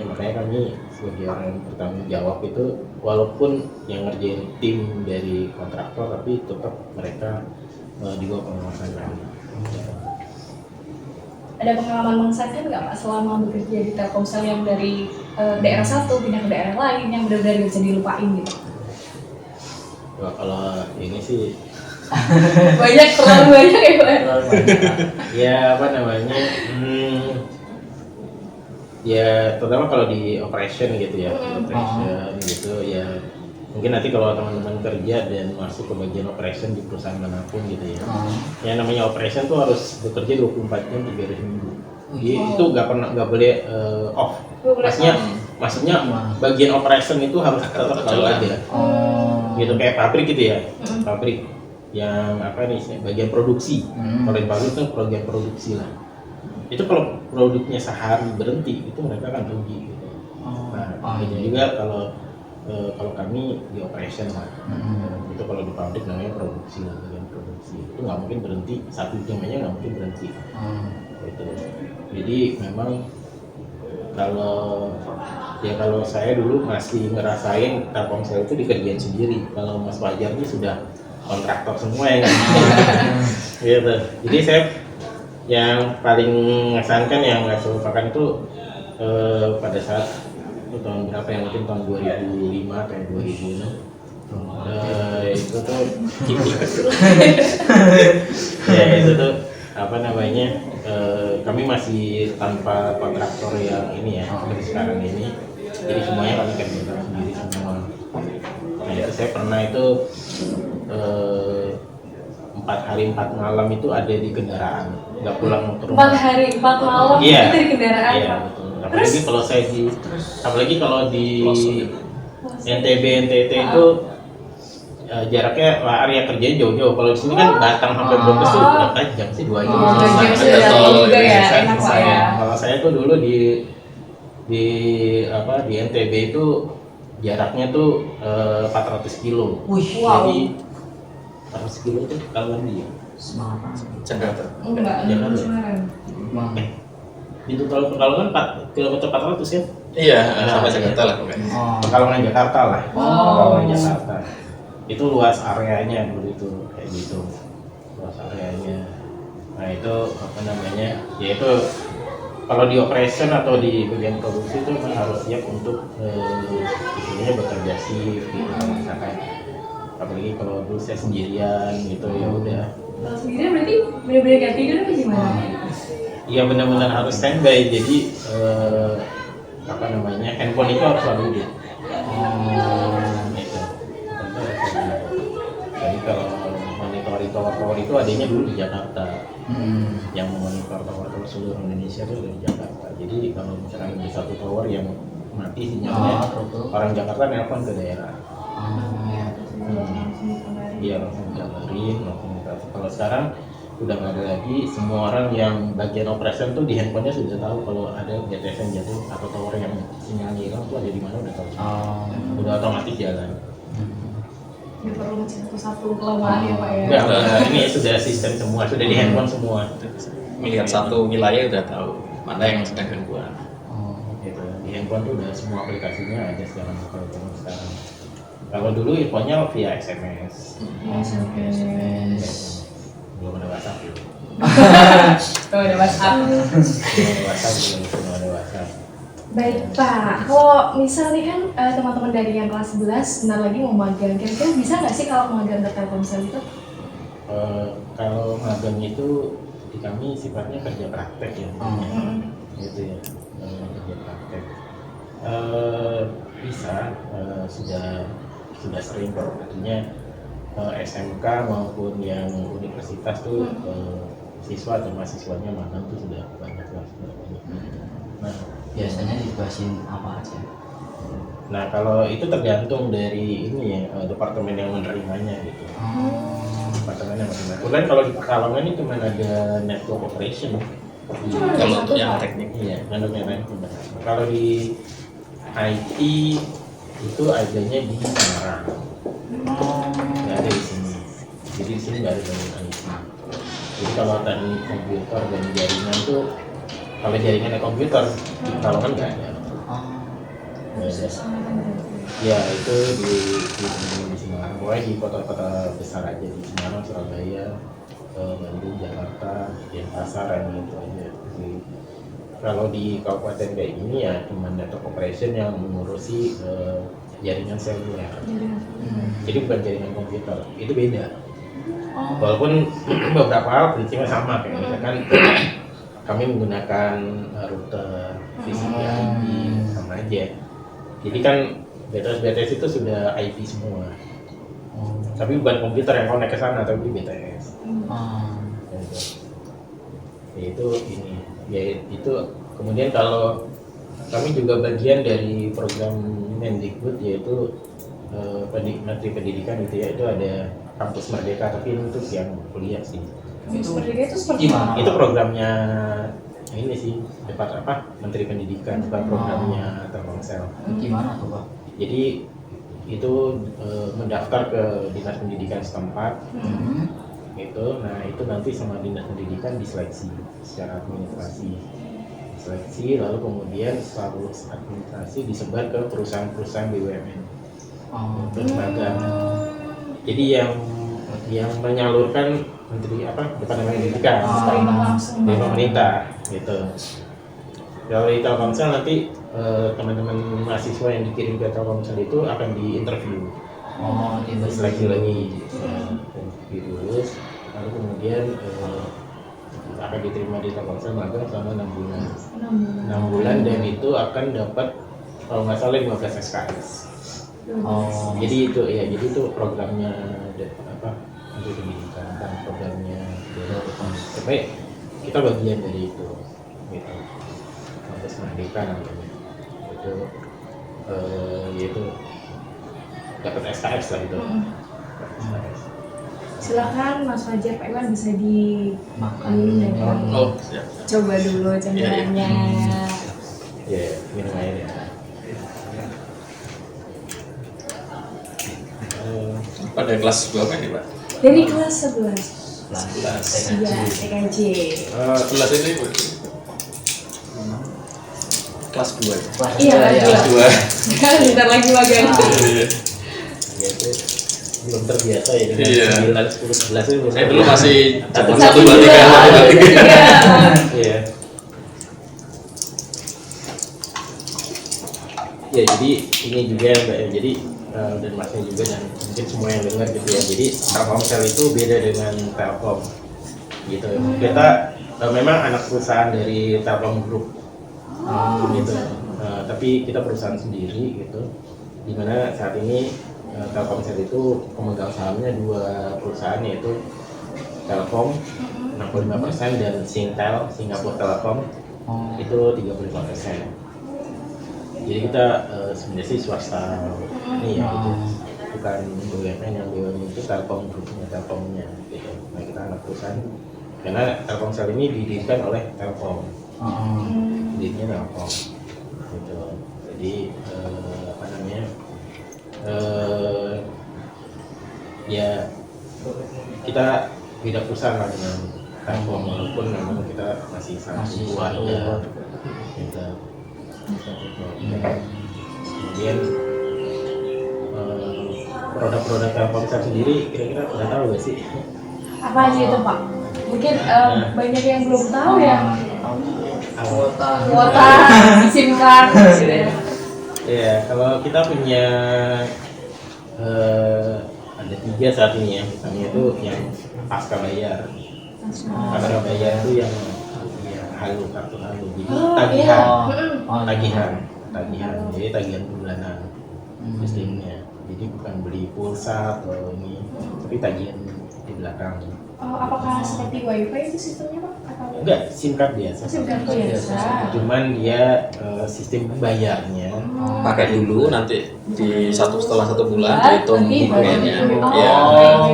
D: makanya kami sebagai orang yang bertanggung jawab itu walaupun yang ngerjain tim dari kontraktor tapi tetap mereka di bawah pengawasan kami.
C: Ada pengalaman mengesankan nggak Pak selama bekerja di Telkomsel yang dari daerah satu pindah ke daerah lain yang benar-benar nggak bisa dilupain gitu?
D: Wah, kalau ini sih
C: Terlalu banyak ya Pak?
D: ya apa namanya ya terutama kalau di operation gitu ya operation gitu ya mungkin nanti kalau teman-teman kerja dan masuk ke bagian operation di perusahaan manapun gitu ya yang namanya operation tuh harus bekerja 24 jam 3 hari seminggu jadi itu nggak boleh off maksudnya bagian operation itu harus tetap selalu ada gitu kayak pabrik gitu ya pabrik yang apa nih bagian produksi kalau di pabrik itu bagian produksi lah itu kalau produknya sehari berhenti itu mereka akan rugi gitu. Jadi juga kalau kami di operation lah itu kalau di pabrik namanya produksi lah bagian produksi itu nggak mungkin berhenti 1 jam aja nggak mungkin berhenti gitu. Jadi memang kalau saya dulu masih ngerasain Telkomsel itu dikerjain sendiri kalau Mas Fajar ini sudah kontraktor semua ya gitu. Jadi saya yang paling mengesankan yang nggak saya lupakan itu pada saat itu tahun berapa ya mungkin tahun 2005 kayak 2006 itu tuh ya itu tuh apa namanya kami masih tanpa kontraktor yang ini ya seperti sekarang ini jadi semuanya kami kerjakan sendiri semua. Nah itu saya pernah itu 4 hari 4 malam itu ada di kendaraan nggak pulang ke rumah
C: 4 hari 4 malam
D: iya,
C: itu di kendaraan
D: iya,
C: Pak?
D: betul. Apalagi kalau di NTB NTT itu jaraknya area kerjanya jauh-jauh. Kalau di sini kan Batang sampai Brebes tuh berapa jam sih 2 jam.
C: 2 jam
D: Selesai.
C: sudah
D: Betul,
C: juga ya,
D: selesai,
C: enak Pak
D: selesai.
C: ya.
D: Kalau saya tuh dulu di NTB itu jaraknya tuh 400 kilo.
C: Wow.
D: Jadi 400 kilo itu kalau dia
E: Jakarta.
C: Enggak,
D: Jakarta.
C: Semarang.
D: Pintu tol Pekalongan 4 km 400 ya?
E: Iya, sampai Jakarta lah pokoknya.
D: Pekalongan Jakarta lah.
C: Oh.
D: Pekalongan Jakarta. Itu luas areanya dulu itu kayak gitu. Luas areanya. Nah itu apa namanya? Ya itu kalau di operation atau di bagian produksi itu memang harus siap untuk istilahnya bekerja shift gitu misalkan. Apalagi kalau dulu saya sendirian gitu ya udah.
C: Kalau sendiri berarti benar-benar gak tidur apa gimana?
D: Iya benar-benar harus standby jadi apa namanya handphone itu harus selalu dia. Gitu. tower itu adanya dulu di Jakarta.
B: Hmm.
D: Yang memonitor tower-tower seluruh Indonesia itu ada di Jakarta. Jadi kalau misalkan ada satu tower yang mati sinyalnya,
B: betul.
D: orang Jakarta nelpon ke daerah.
B: Ah,
D: Dia langsung kabarin, langsung dikasih. Kalau sekarang udah nggak ada lagi, semua orang yang bagian operation tuh di handphonenya sudah tahu kalau ada BTS yang jatuh atau tower yang sinyalnya hilang tuh ada di mana udah tahu.
B: oh.
D: Udah otomatis jalan.
C: Nggak perlu ngecek satu-satu kelemahan ya Pak ya.
D: Enggak, ini sudah sistem semua, sudah di handphone semua.
E: Melihat satu wilayah udah tahu mana yang sedang gangguan.
B: Oh.
D: Gitu. Di handphone tuh udah semua aplikasinya ada sekarang sekarang. Kalau dulu infonya via SMS.
B: SMS.
D: Belum ada WhatsApp gitu.
C: Tuh ada WhatsApp.
D: Belum ada WhatsApp.
C: Baik Pak, kalau misal nih kan teman-teman dari yang kelas 11 bentar lagi mau magang, kira-kira bisa nggak sih kalau magang ke Telkomsel itu?
D: Kalau magang itu di kami sifatnya kerja praktek ya, gitu ya, kerja praktek. Bisa, sudah sering kok, artinya SMK maupun yang universitas tuh siswa atau mahasiswanya magang tuh sudah banyak lah. Nah,
B: Biasanya ditugasin apa aja?
D: nah kalau itu tergantung dari ini ya, departemen yang menerimanya gitu. Departemen yang menerima. Kemudian kalau di Pekalongan itu cuma ada network operation.
E: Kalau untuk yang teknik.
D: Iya, untuk yang teknik. Kalau di IT itu adanya di Semarang. Nggak ada di sini. Jadi di sini nggak ada teknik IT. Jadi kalau teknik komputer dan jaringan tuh, kalau jaringannya komputer di Pekalongan nggak ada. Nggak ada. Ya itu di Semarang, pokoknya di kota-kota besar aja, di Semarang, Surabaya, Bandung, Jakarta, Denpasar, gitu aja. Jadi, kalau di kabupaten kayak gini ya cuma network operation yang mengurusi jaringan seluler. Jadi bukan jaringan komputer, itu beda. Walaupun beberapa hal prinsipnya sama, kayak misalkan kami menggunakan router TCP IP sama aja. Jadi kan BTS itu sudah IP semua. Tapi bukan komputer yang connect ke sana, tapi BTS. Yaitu ini, yaitu kemudian kalau kami juga bagian dari program Mendikbud, yaitu Menteri Pendidikan gitu ya, itu ada kampus Merdeka, tapi ini untuk yang kuliah sih.
C: Itu seperti
B: gimana?
D: Itu programnya ini sih, Menteri Pendidikan, bukan programnya Telkomsel.
B: Gimana tuh Pak?
D: Jadi itu mendaftar ke dinas pendidikan setempat, gitu. Nah itu nanti sama dinas pendidikan diseleksi secara administrasi, lalu kemudian setelah lulus administrasi disebar ke perusahaan-perusahaan BUMN untuk magang. Jadi yang menyalurkan Departemen Pendidikan dari pemerintah, gitu. Kalau di Telkomsel nanti teman-teman mahasiswa yang dikirim ke Telkomsel itu akan diinterview, diseleksi lagi, dilulus, lalu kemudian akan diterima di Telkomsel magang selama 6 bulan. 6 bulan dan itu akan dapat kalau nggak salah 15 SKS. Jadi itu programnya Menteri Pendidikan, kan programnya sampai kita bagian dari itu, gitu. Kampus Merdeka namanya. Itu yaitu dapat SKS lah itu. SKS.
C: Silakan Mas Fajar, Pak Iwan bisa dimakan ya.
E: Oh, siap.
C: Coba dulu cemilannya.
D: Ya, minum air ya.
E: Pada kelas berapa nih Pak?
C: Dari kelas 11.
E: 11.
C: Iya, TKJ.
E: Kelas ini kelas 2 ya?
C: Iya,
E: Kelas 2.
C: Kan bentar lagi magang.
E: Iya.
D: Ya itu belum terbiasa ya dengan
E: Iya.
D: 9, 10, 11 itu.
E: Saya dulu masih
D: Satu,
E: 1, 2, 3, 1, 2, 3.
D: Iya. Ya jadi ini juga Mbak ya, jadi dan Masnya juga dan mungkin semua yang dengar gitu ya. Jadi Telkomsel itu beda dengan Telkom gitu. Kita memang anak perusahaan dari Telkom Group gitu. Tapi kita perusahaan sendiri gitu. Dimana saat ini Telkomsel itu pemegang sahamnya 2 perusahaan, yaitu Telkom 65% dan Singtel Singapura Telecom
B: Oh.
D: itu 35%. Jadi kita sebenarnya sih swasta ini ya gitu, bukan BUMN. Yang BUMN itu Telkom grupnya, Telkomnya gitu. Nah kita anak perusahaan karena Telkomsel ini didirikan oleh Telkom, dirinya Telkom gitu. Jadi apa namanya ya kita beda perusahaan lah dengan Telkom, walaupun memang kita masih satu keluarga gitu. Kemudian produk-produk Telkomsel sendiri kira-kira udah tahu gak sih?
C: Apa aja itu Pak? Mungkin banyak yang belum tahu ya. Kuota, SIM card, gitu ya.
D: Ya, kalau kita punya ada 3 saat ini ya, misalnya itu yang pasca bayar. Pasca bayar itu yang halu, kartu halu, jadi tagihan, tagihan, jadi tagihan bulanan sistemnya. Jadi bukan beli pulsa atau ini, tapi tagihan di belakang.
C: Oh, apakah seperti WiFi itu sistemnya Pak? Atau
D: Enggak, SIM card biasa.
C: SIM card biasa?
D: Cuman dia sistem bayarnya
E: Pakai dulu, nanti setelah 1 bulan
C: Nanti
E: dihitung
C: baru-
E: kemudiannya.
C: Oh,
E: Ya.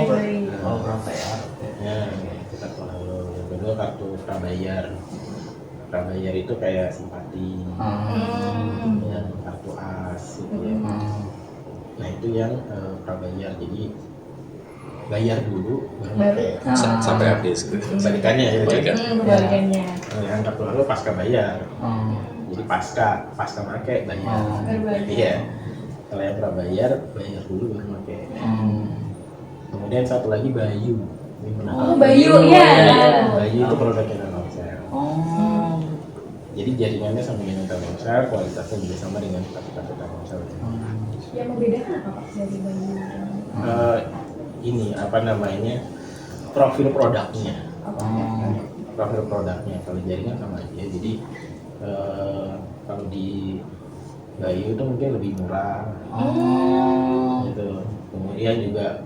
C: baik.
B: Oh, berapa ya?
D: ya itu kartu halo. Yang kedua kartu prabayar. Prabayar itu kayak simpati, ya, kartu as gitu ya. Nah itu yang prabayar, jadi bayar dulu baru pakai.
E: Sampai habis.
D: Kebalikannya ya,
E: Kebalikan.
C: Kebalikannya.
D: yang kartu halo pasca bayar, jadi pasca pakai bayar.
C: Berbalik.
D: Iya. Kalau yang prabayar bayar dulu baru pakai. Kemudian satu lagi Bayu. Ini pernah
C: Oh,
D: tahu?
C: Bayu ya.
D: Bayu itu produknya Telkomsel.
B: Oh.
D: Jadi jaringannya sama dengan Telkomsel, kualitasnya juga sama dengan kartu-kartu Telkomsel.
C: Yang membedakan apa Pak dari Bayu?
D: Ini apa namanya, profil produknya.
B: Oh.
D: Profil produknya kalau jaringan sama aja. Jadi kalau di Bayu itu mungkin lebih murah gitu. Kemudian juga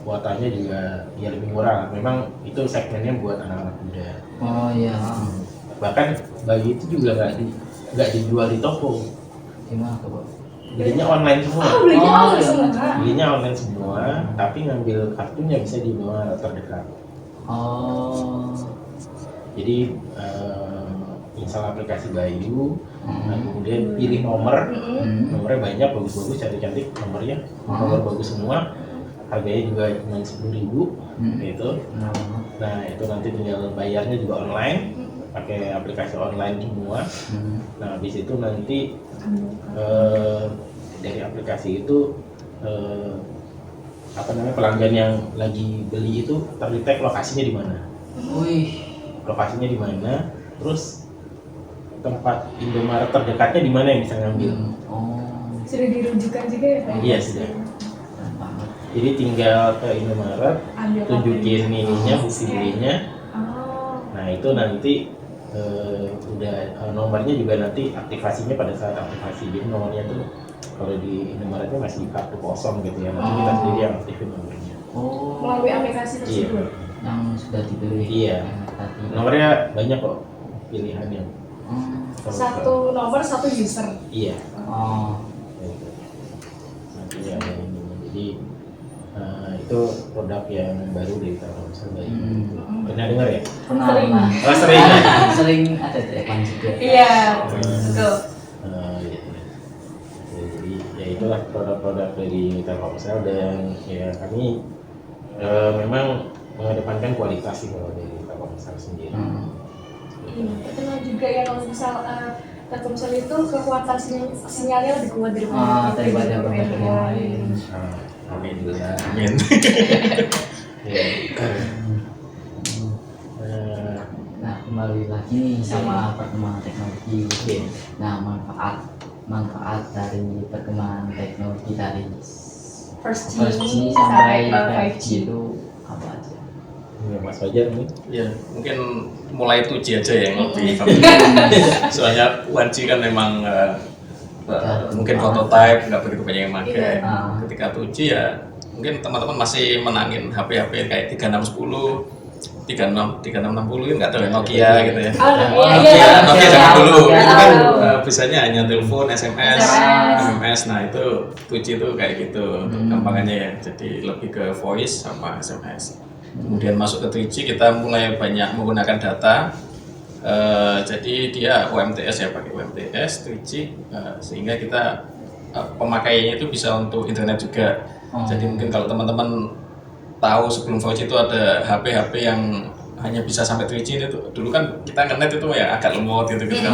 D: kuotanya juga ya lebih murah. Memang itu segmennya buat anak-anak muda.
B: Oh iya.
D: Bahkan Bayu itu juga nggak dijual di toko,
B: Gimana tuh, Pak?
D: belinya online semua.
C: Oh, belinya
B: Oh,
C: online
B: iya.
C: semua.
D: Belinya online semua, tapi ngambil kartunya bisa di Indomaret terdekat.
B: Oh.
D: Jadi install aplikasi Bayu, nah, kemudian pilih nomor, nomornya banyak, bagus-bagus, cantik-cantik nomornya, nomor bagus semua, harganya juga cuma 10.000 gitu. Nah itu nanti tinggal bayarnya juga online, pakai aplikasi online semua. Nah habis itu nanti dari aplikasi itu apa namanya, pelanggan yang lagi beli itu terdetek lokasinya di mana.
B: Wih.
D: Lokasinya di mana, terus tempat Indomaret terdekatnya di mana yang bisa ngambil.
B: Oh.
C: Sudah dirujukan juga ya Pak?
D: Iya sudah. Jadi tinggal ke Indomaret,
C: Ambil
D: tunjukin
C: kartunya.
D: ininya, bukti belinya.
C: Oh.
D: Nah itu nanti udah nomornya juga nanti aktivasinya pada saat aktivasi. Jadi nomornya tuh kalau di Indomaretnya masih di kartu kosong gitu ya. Nanti kita sendiri yang aktifin nomornya.
B: Oh.
C: Melalui aplikasi tersebut.
B: Yang sudah dipilih.
D: Iya.
B: Tadi.
D: Nomornya banyak kok pilihannya.
C: Satu nomor, satu user.
D: Iya.
B: Oh.
D: Gitu. Nanti ada ini. Jadi itu produk yang baru dari Telkomsel Bayu. Pernah dengar ya?
C: Sering.
D: Oh sering ya?
B: Sering ada telepon juga.
C: Iya, betul.
D: Gitu. Ya, jadi ya itulah produk-produk dari Telkomsel, dan ya kami memang mengedepankan kualitas sih kalau dari Telkomsel sendiri.
C: Iya, terkenal juga ya kalau misal Telkomsel itu kekuatan sinyalnya lebih kuat
B: Daripada
C: provider
B: yang lain.
D: Amin dulu ya.
E: Amin.
D: Ya.
B: Nah, kembali lagi nih sama perkembangan teknologi. Nah, manfaat dari perkembangan teknologi dari
C: 1G
B: sampai
C: sampai
B: 5G itu apa aja?
D: Ya, Mas Fajar nih.
E: Ya, mungkin mulai 2G aja yang lebih soalnya 1G kan memang mungkin prototype, nggak begitu banyak yang pakai. Ketika 2G ya mungkin teman-teman masih menangin HP-HP kayak 3610, 3660 nggak tahu ya, Nokia gitu ya.
C: Oh,
B: Nokia.
E: Nokia zaman dulu
B: Nokia.
E: itu kan
C: Tahu.
E: bisanya hanya telepon, SMS,
C: SMS.
E: MMS. Nah itu 2G itu kayak gitu gampangannya ya. Jadi lebih ke voice sama SMS. Kemudian masuk ke 3G kita mulai banyak menggunakan data. Jadi dia UMTS ya, pakai UMTS 3G sehingga kita pemakaiannya itu bisa untuk internet juga. Jadi mungkin kalau teman-teman tahu sebelum 4G itu ada HP-HP yang hanya bisa sampai 3G itu dulu kan kita internet itu ya agak lemot gitu kan.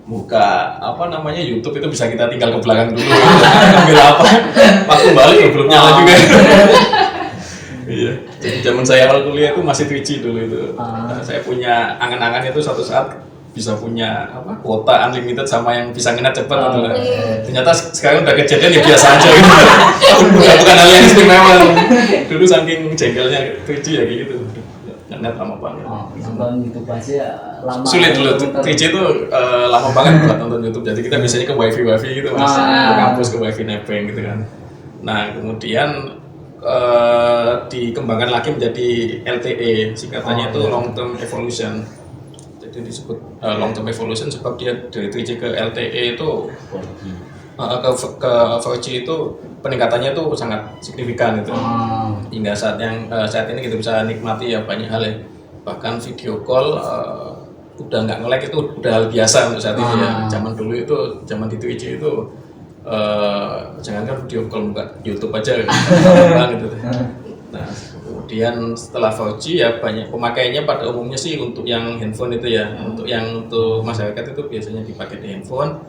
E: Buka apa namanya YouTube itu bisa kita tinggal ke belakang dulu ambil apa waktu balik ya belum nyala juga. Iya. Jadi zaman saya awal kuliah itu masih 3G dulu itu. Saya punya angan-angan itu suatu saat bisa punya apa kuota unlimited sama yang bisa ngenet cepat gitu. Ternyata sekarang udah kejadian ya biasa aja gitu. bukan hal yang istimewa. Dulu saking jengkelnya 3G ya kayak gitu. Ngenet lama banget.
B: Nonton YouTube aja lama.
E: Sulit dulu 3G itu lama banget buat nonton YouTube. Jadi kita biasanya ke wifi gitu Mas. Ke kampus ke wifi nebeng gitu kan. Nah, kemudian dikembangkan lagi menjadi LTE, singkatannya itu long term evolution. Jadi disebut long term evolution sebab dia dari 3G ke LTE itu ke 4G itu peningkatannya itu sangat signifikan itu. Hingga saat ini kita bisa nikmati ya banyak hal ya. Bahkan video call udah nggak nge-lag itu udah hal biasa untuk saat ini ya. Zaman dulu itu zaman di 3G itu jangankan video call, buka YouTube aja gitu. Nah, kemudian setelah 4G ya banyak pemakaiannya pada umumnya sih untuk yang handphone itu ya, untuk masyarakat itu biasanya dipakai di handphone.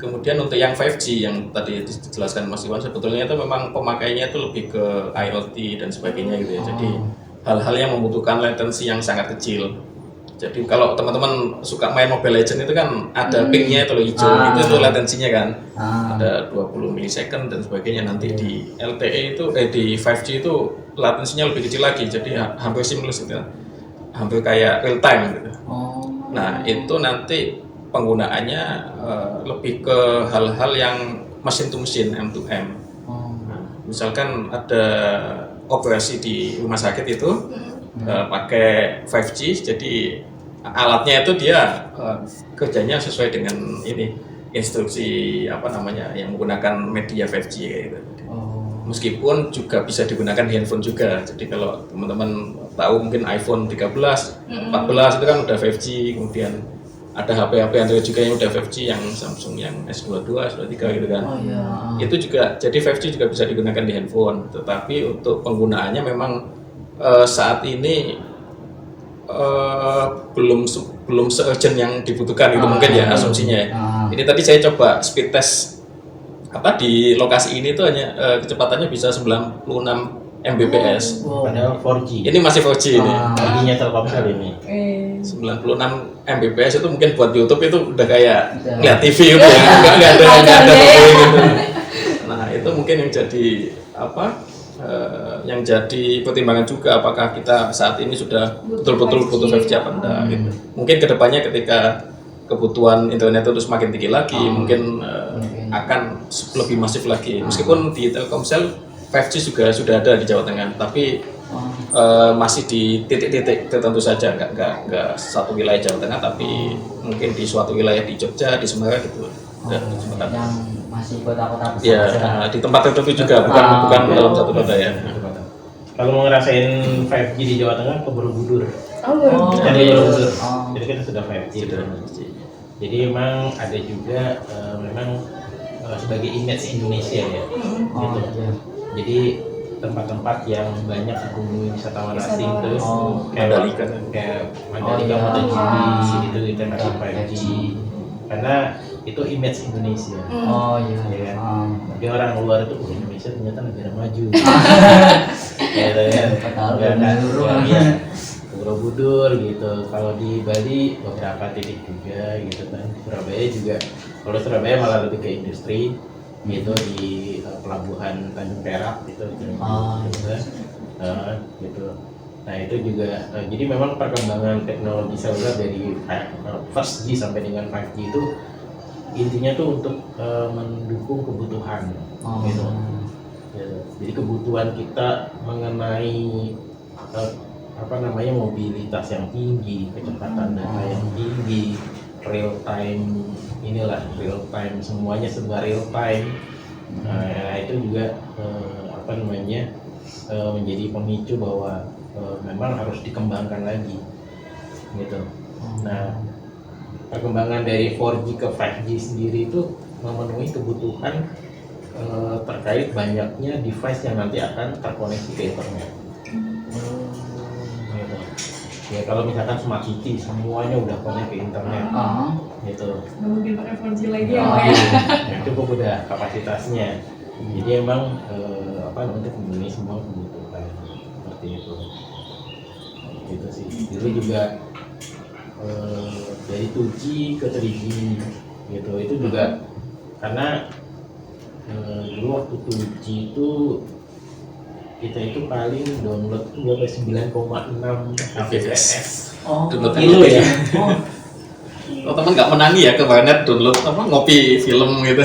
E: Kemudian untuk yang 5G yang tadi dijelaskan Mas Iwan sebetulnya itu memang pemakaiannya itu lebih ke IoT dan sebagainya gitu ya. Jadi hal-hal yang membutuhkan latensi yang sangat kecil. Jadi kalau teman-teman suka main Mobile Legends itu kan ada pingnya itu loh hijau, itu latensinya kan. Ada 20 milisecond dan sebagainya. Nanti di LTE itu di 5G itu latensinya lebih kecil lagi. Jadi hampir seamless gitu. Hampir kayak real time gitu. Nah, itu nanti penggunaannya lebih ke hal-hal yang mesin to mesin, M to M. Misalkan ada operasi di rumah sakit itu pakai 5G, jadi alatnya itu dia kerjanya sesuai dengan ini instruksi apa namanya yang menggunakan media 5G kayak gitu. Meskipun juga bisa digunakan di handphone juga. Jadi kalau teman-teman tahu mungkin iPhone 13, 14 itu kan udah 5G, kemudian ada HP-HP Android juga yang udah 5G, yang Samsung yang S22, S23 gitu kan. Itu juga, jadi 5G juga bisa digunakan di handphone. Tetapi untuk penggunaannya memang saat ini belum se-urgent yang dibutuhkan gitu mungkin ya asumsinya ya. Ini tadi saya coba speed test di lokasi ini tuh hanya kecepatannya bisa 96 Mbps.
D: Padahal 4G.
E: Ini masih 4G ini.
D: 4G-nya Telkomsel ini.
E: 96 Mbps itu mungkin buat YouTube itu udah kayak lihat TV gitu ya. Enggak ada gitu. Nah, itu mungkin yang jadi yang jadi pertimbangan juga apakah kita saat ini sudah betul-betul butuh 5G apa enggak gitu. Mungkin kedepannya ketika kebutuhan internet itu semakin tinggi lagi mungkin akan lebih masif lagi. Meskipun di Telkomsel 5G juga sudah ada di Jawa Tengah, tapi masih di titik-titik tertentu saja, nggak satu wilayah Jawa Tengah, tapi mungkin di suatu wilayah di Jogja, di Semarang gitu.
B: Yang masih kota-kota besar.
E: Ya, di tempat tertentu juga, bukan dalam satu kota ya.
D: Kalau mau ngerasain 5G di Jawa Tengah ke Borobudur. Jadi Borobudur. Jadi kita sudah 5G. Jadi memang ada juga memang sebagai image Indonesia ya. Gitu. Jadi tempat-tempat yang banyak dikunjungi wisatawan asing tuh kayak Mandalika, MotoGP gitu kita pakai 5G karena itu image Indonesia. Ya. Tapi orang luar itu Indonesia ternyata negara maju. Gitu ya. Borobudur gitu. Kalau di Bali beberapa titik juga gitu kan. Surabaya juga. Kalau Surabaya malah lebih ke industri gitu di pelabuhan Tanjung Perak gitu. Gitu. Nah itu juga jadi memang perkembangan teknologi seluler dari first G sampai dengan 5G itu intinya tuh untuk mendukung kebutuhan gitu. Jadi kebutuhan kita mengenai mobilitas yang tinggi, kecepatan data yang tinggi, real time semuanya serba real time. Nah, itu juga menjadi pemicu bahwa memang harus dikembangkan lagi gitu. Nah, perkembangan dari 4G ke 5G sendiri itu memenuhi kebutuhan terkait banyaknya device yang nanti akan terkoneksi ke internet. Gitu. Ya kalau misalkan smart city semuanya udah connect ke internet, gitu.
C: Nggak mungkin pakai 4G lagi ya,
D: Oh,
C: Pak ya.
D: ya, cukup udah kapasitasnya. Jadi emang untuk memenuhi semua kebutuhan seperti itu. Gitu sih. Dulu juga dari 2G ke 3G gitu. Itu juga karena dulu waktu 2G itu kita itu paling download itu berapa 9,6
E: Fps.
B: Oh,
E: Download
D: kilo ya.
E: Oh, teman nggak menangi ya ke warnet download ngopi film gitu.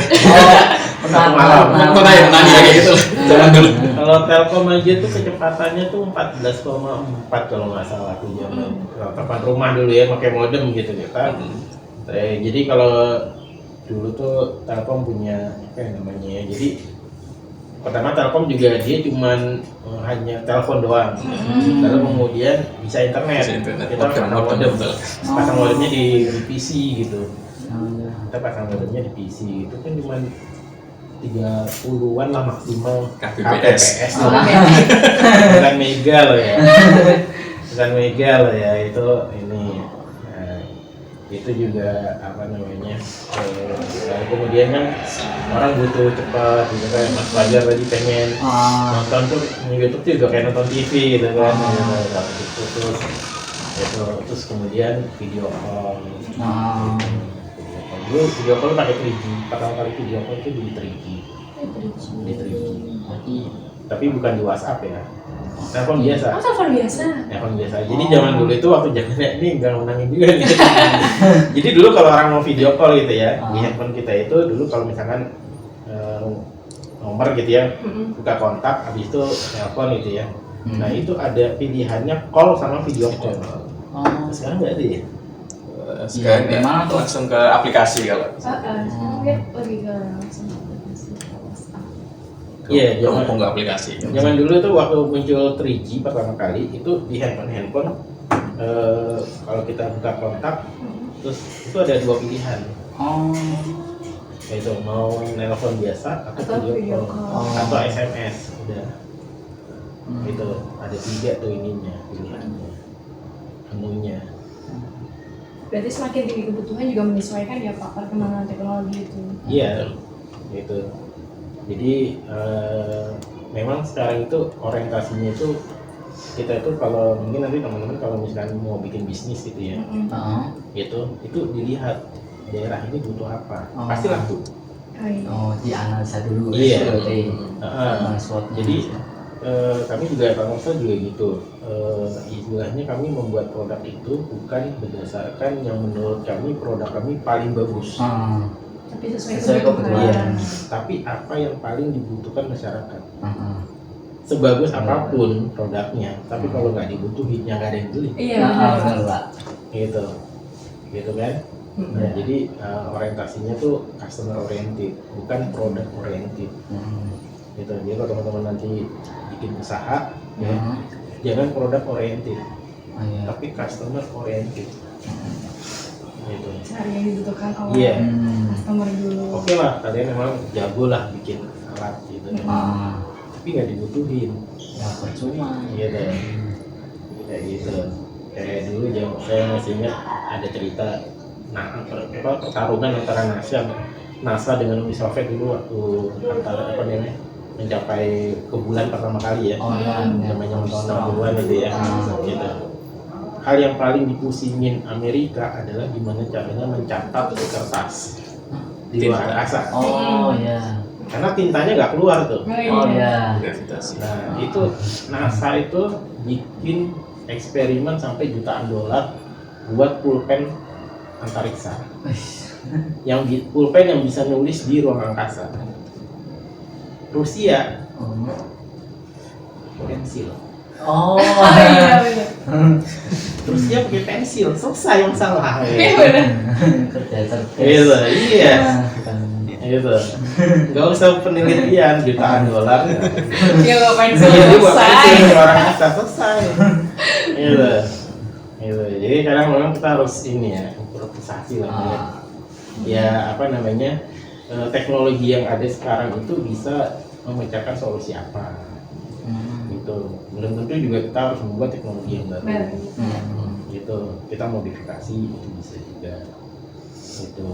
E: Pernah ya menangi ya kayak gitu. Jangan dulu.
D: Kalau Telkom aja tuh kecepatannya tuh 14,4 kalau nggak salah tuh zaman telepon rumah dulu ya pakai modem gitu kita. Jadi kalau dulu tuh Telkom punya apa yang namanya ya. Jadi pertama Telkom juga dia cuman hanya telepon doang. Lalu kemudian bisa internet. Kita pasang modem. Pasang modemnya di PC gitu. Kita pasang modemnya di PC itu kan cuman 30-an lah maksimal
E: Kbps.
D: bukan mega loh ya. Bukan mega loh ya, itu ini. Nah, itu juga kemudian kan orang butuh cepat gitu kan. Mas Fajar tadi pengen nonton tuh YouTube juga kayak nonton TV gitu kan. Terus kemudian video call. Dulu video call pakai 3G, pertama kali video call itu di 3G. Di 3G. Tapi bukan di WhatsApp ya. Telepon biasa.
C: Telepon biasa.
D: Telepon biasa. Jadi zaman dulu itu waktu zamannya ini enggak menangin juga nih. Jadi dulu kalau orang mau video call gitu ya, di handphone kita itu dulu kalau misalkan nomor gitu ya, buka kontak, habis itu telepon gitu ya. Nah itu ada pilihannya call sama video call. Sekarang nggak ada ya?
E: Sekarang ya,
B: gimana tuh?
E: langsung ke aplikasi kalau.
C: Sekarang lebih ke langsung aplikasi WhatsApp.
D: Iya,
E: Ngomong ke aplikasi.
D: Zaman dulu tuh waktu muncul 3G pertama kali itu di handphone kalau kita buka kontak terus itu ada dua pilihan. Yaitu mau nelpon biasa atau video call atau SMS udah. Itu ada 3 tuh ininya pilihannya. Menunya.
C: Berarti semakin tinggi kebutuhan juga menyesuaikan ya Pak perkembangan teknologi itu.
D: Iya, gitu. Jadi memang sekarang itu orientasinya itu kita itu kalau mungkin nanti teman-teman kalau misalkan mau bikin bisnis gitu ya, gitu itu dilihat daerah ini butuh apa, pasti laku.
B: Dianalisa dulu.
D: Iya.
B: Spotnya.
D: Jadi kami juga Telkomsel juga gitu. Istilahnya kami membuat produk itu bukan berdasarkan yang menurut kami produk kami paling bagus.
C: Tapi sesuai
B: Sesuai kebutuhan.
D: Iya, tapi apa yang paling dibutuhkan masyarakat. Sebagus apapun produknya, tapi kalau nggak dibutuhin, ya nggak ada yang beli.
C: Iya.
B: Benar, Pak.
D: Gitu kan. Nah, jadi orientasinya tuh customer oriented, bukan product oriented. Gitu. Jadi kalau teman-teman nanti bikin usaha, ya, jangan produk oriented, tapi customer oriented. Gitu.
C: Cari yang dibutuhkan oleh
D: Iya.
C: customer dulu.
D: Oke lah, kalian memang jago lah bikin alat gitu. Tapi nggak dibutuhin.
B: Ya percuma.
D: Gitu. Kayak gitu. Kayak dulu saya masih ingat ada cerita pertarungan antara NASA dengan Uni Soviet dulu waktu antara mencapai ke bulan pertama kali ya. Namanya tahun 60-an itu ya. Gitu. Hal yang paling dipusingin Amerika adalah gimana caranya mencatat di kertas di luar angkasa. Karena tintanya nggak keluar tuh.
E: Gravitasi.
D: Nah itu NASA itu bikin eksperimen sampai jutaan dolar buat pulpen antariksa. Pulpen yang bisa nulis di ruang angkasa. Rusia pensil.
B: Oh.
C: Iya benar.
D: Terus dia pakai pensil, selesai masalah.
C: Iya benar.
B: Kerja cerdas.
D: Gitu, iya.
B: Bukan.
D: Gitu. Gak usah penelitian jutaan dolar.
C: Ya nggak pensil
D: Jadi buat
C: selesai.
D: pensil orang bisa selesai. Gitu. Gitu. Jadi kadang memang kita harus ini ya, improvisasi lah. Ya. Ya apa namanya, teknologi yang ada sekarang itu bisa memecahkan solusi apa gitu. Belum tentu juga kita harus membuat teknologi yang baru.
C: Benar.
D: Gitu, kita modifikasi itu bisa juga gitu.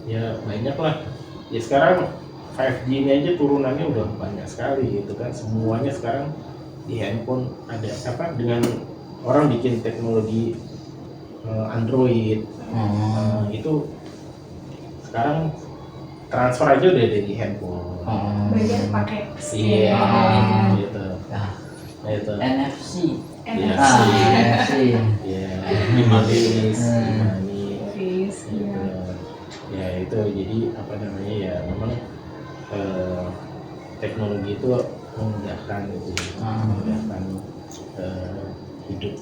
D: Ya banyak lah ya, sekarang 5G ini aja turunannya udah banyak sekali gitu kan. Semuanya sekarang di handphone ada apa, dengan orang bikin teknologi Android. Itu sekarang transfer aja udah ada di handphone.
C: Bayar pakai
D: Iya,
C: SIM.
D: gitu.
B: Nah,
D: Itu.
B: NFC.
D: Iya.
B: NFC.
D: Iya, minimalis,
C: Fis,
D: gitu.
C: iya.
D: Ya itu jadi apa namanya ya, memang teknologi itu memudahkan gitu, memudahkan hidup.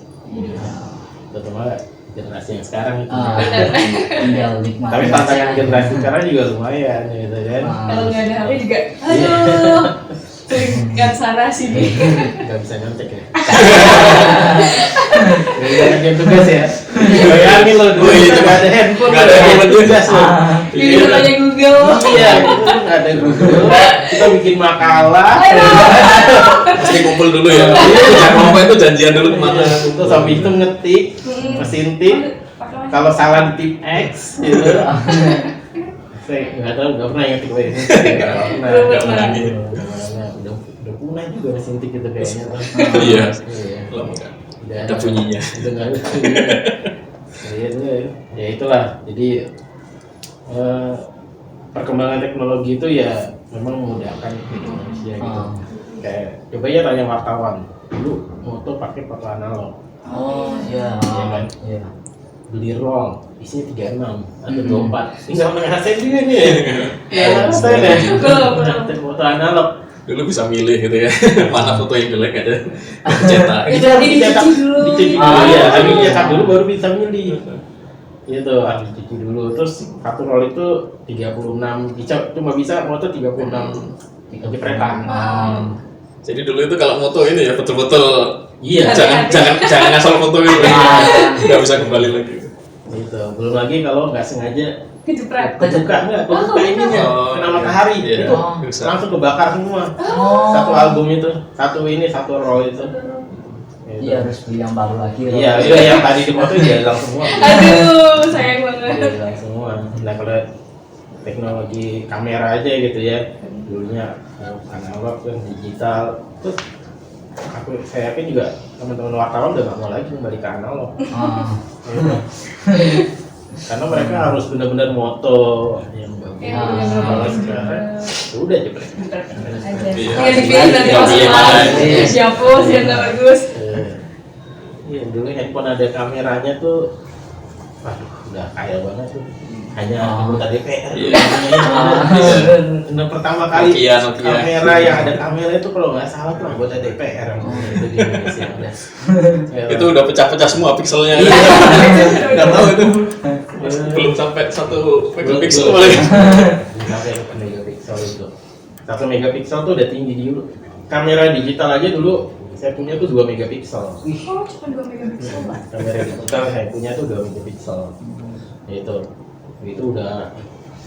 D: Terutama generasi yang sekarang itu.
B: Tinggal nikmati.
D: Tapi tantangan generasi sekarang juga lumayan gitu kan.
C: Kalau nggak ada HP juga, aduh, sering sana sini.
D: Gak bisa nyontek ya. Gak bisa ngerjain tugas ya. Bayangin lo dulu
E: iya,
D: gak ada handphone,
E: gak ada handphone
D: tugas lo.
C: Jadi tanya Google.
D: Iya, gitu gak ada Google. Kita bikin makalah.
E: Pasti kumpul dulu ya. Jangan apa itu janjian dulu kemana.
D: Terus habis itu ngetik, mesin tik. Kalau salah di tip X, gitu. Saya nggak tahu, nggak pernah ngetik lagi.
E: Nggak pernah nih.
D: Udah punah juga mesin tik itu kayaknya.
E: Iya.
D: Iya.
E: Belum kan.
D: Udah
E: Ada bunyinya.
D: Udah nggak ada bunyinya. Ya itulah. Jadi perkembangan teknologi itu ya memang memudahkan hidup manusia gitu. Kayak coba ya tanya wartawan. Dulu moto pakai foto analog.
B: Oh iya.
D: Iya kan?
B: Iya.
D: Beli roll isinya 36 atau 24. Tinggal ngerasain juga nih. Ya, ngerasain ya. Betul. Foto analog.
E: Dulu bisa milih gitu ya. Mana foto yang jelek aja. Cetak.
C: Itu nanti dicuci dulu.
D: Dicuci dulu ya. Tapi cetak dulu baru bisa milih. Gitu, harus dicuci dulu. Terus satu roll itu 36. Cuma bisa foto 36 jepretan.
E: Jadi dulu itu kalau foto ini ya betul-betul
D: Iya.
E: jangan ngasal foto itu. Nggak bisa kembali lagi.
D: Gitu. Belum lagi kalau nggak sengaja
C: Kejepret.
D: kebuka ininya,
E: Oh,
D: kena
E: iya.
D: matahari
E: Iya.
D: itu
E: Bisa.
D: langsung kebakar semua.
B: Oh.
D: Satu album itu, satu roll itu. Gitu.
B: Iya, harus beli yang baru lagi.
D: Iya, iya, yang tadi di foto dia hilang semua.
C: Aduh, sayang banget.
D: Dia hilang semua. Nah kalau teknologi kamera aja gitu ya, dulunya analog dan digital, terus saya yakin juga teman-teman wartawan udah nggak mau lagi kembali ke analog. Gitu. Karena mereka harus benar-benar moto yang bagus.
C: Iya, benar-benar
D: Kalau
C: bagus.
D: sekarang udah jepret.
C: Aja.
E: Iya.
C: Tinggal dipilih nanti
E: Tinggal pilih mana.
C: masuk siapa sih yang nggak bagus.
D: Iya, dulu handphone ada kameranya tuh, waduh, udah kaya banget tuh. Hanya anggota DPR.
E: Iya.
D: Nah, pertama kali
E: Nokia.
D: kamera yang ada kamera itu kalau nggak salah tuh anggota DPR yang itu di Indonesia.
E: Itu udah pecah-pecah semua pikselnya.
D: Iya.
E: Nggak tahu itu. Belum sampai 1 megapiksel paling.
D: Sampai 1 megapiksel itu. 1 megapiksel tuh udah tinggi dulu. Kamera digital aja dulu saya punya tuh 2 megapiksel.
C: Oh, cuma 2 megapiksel, Pak.
D: Kamera digital saya punya tuh 2 megapiksel. Itu udah,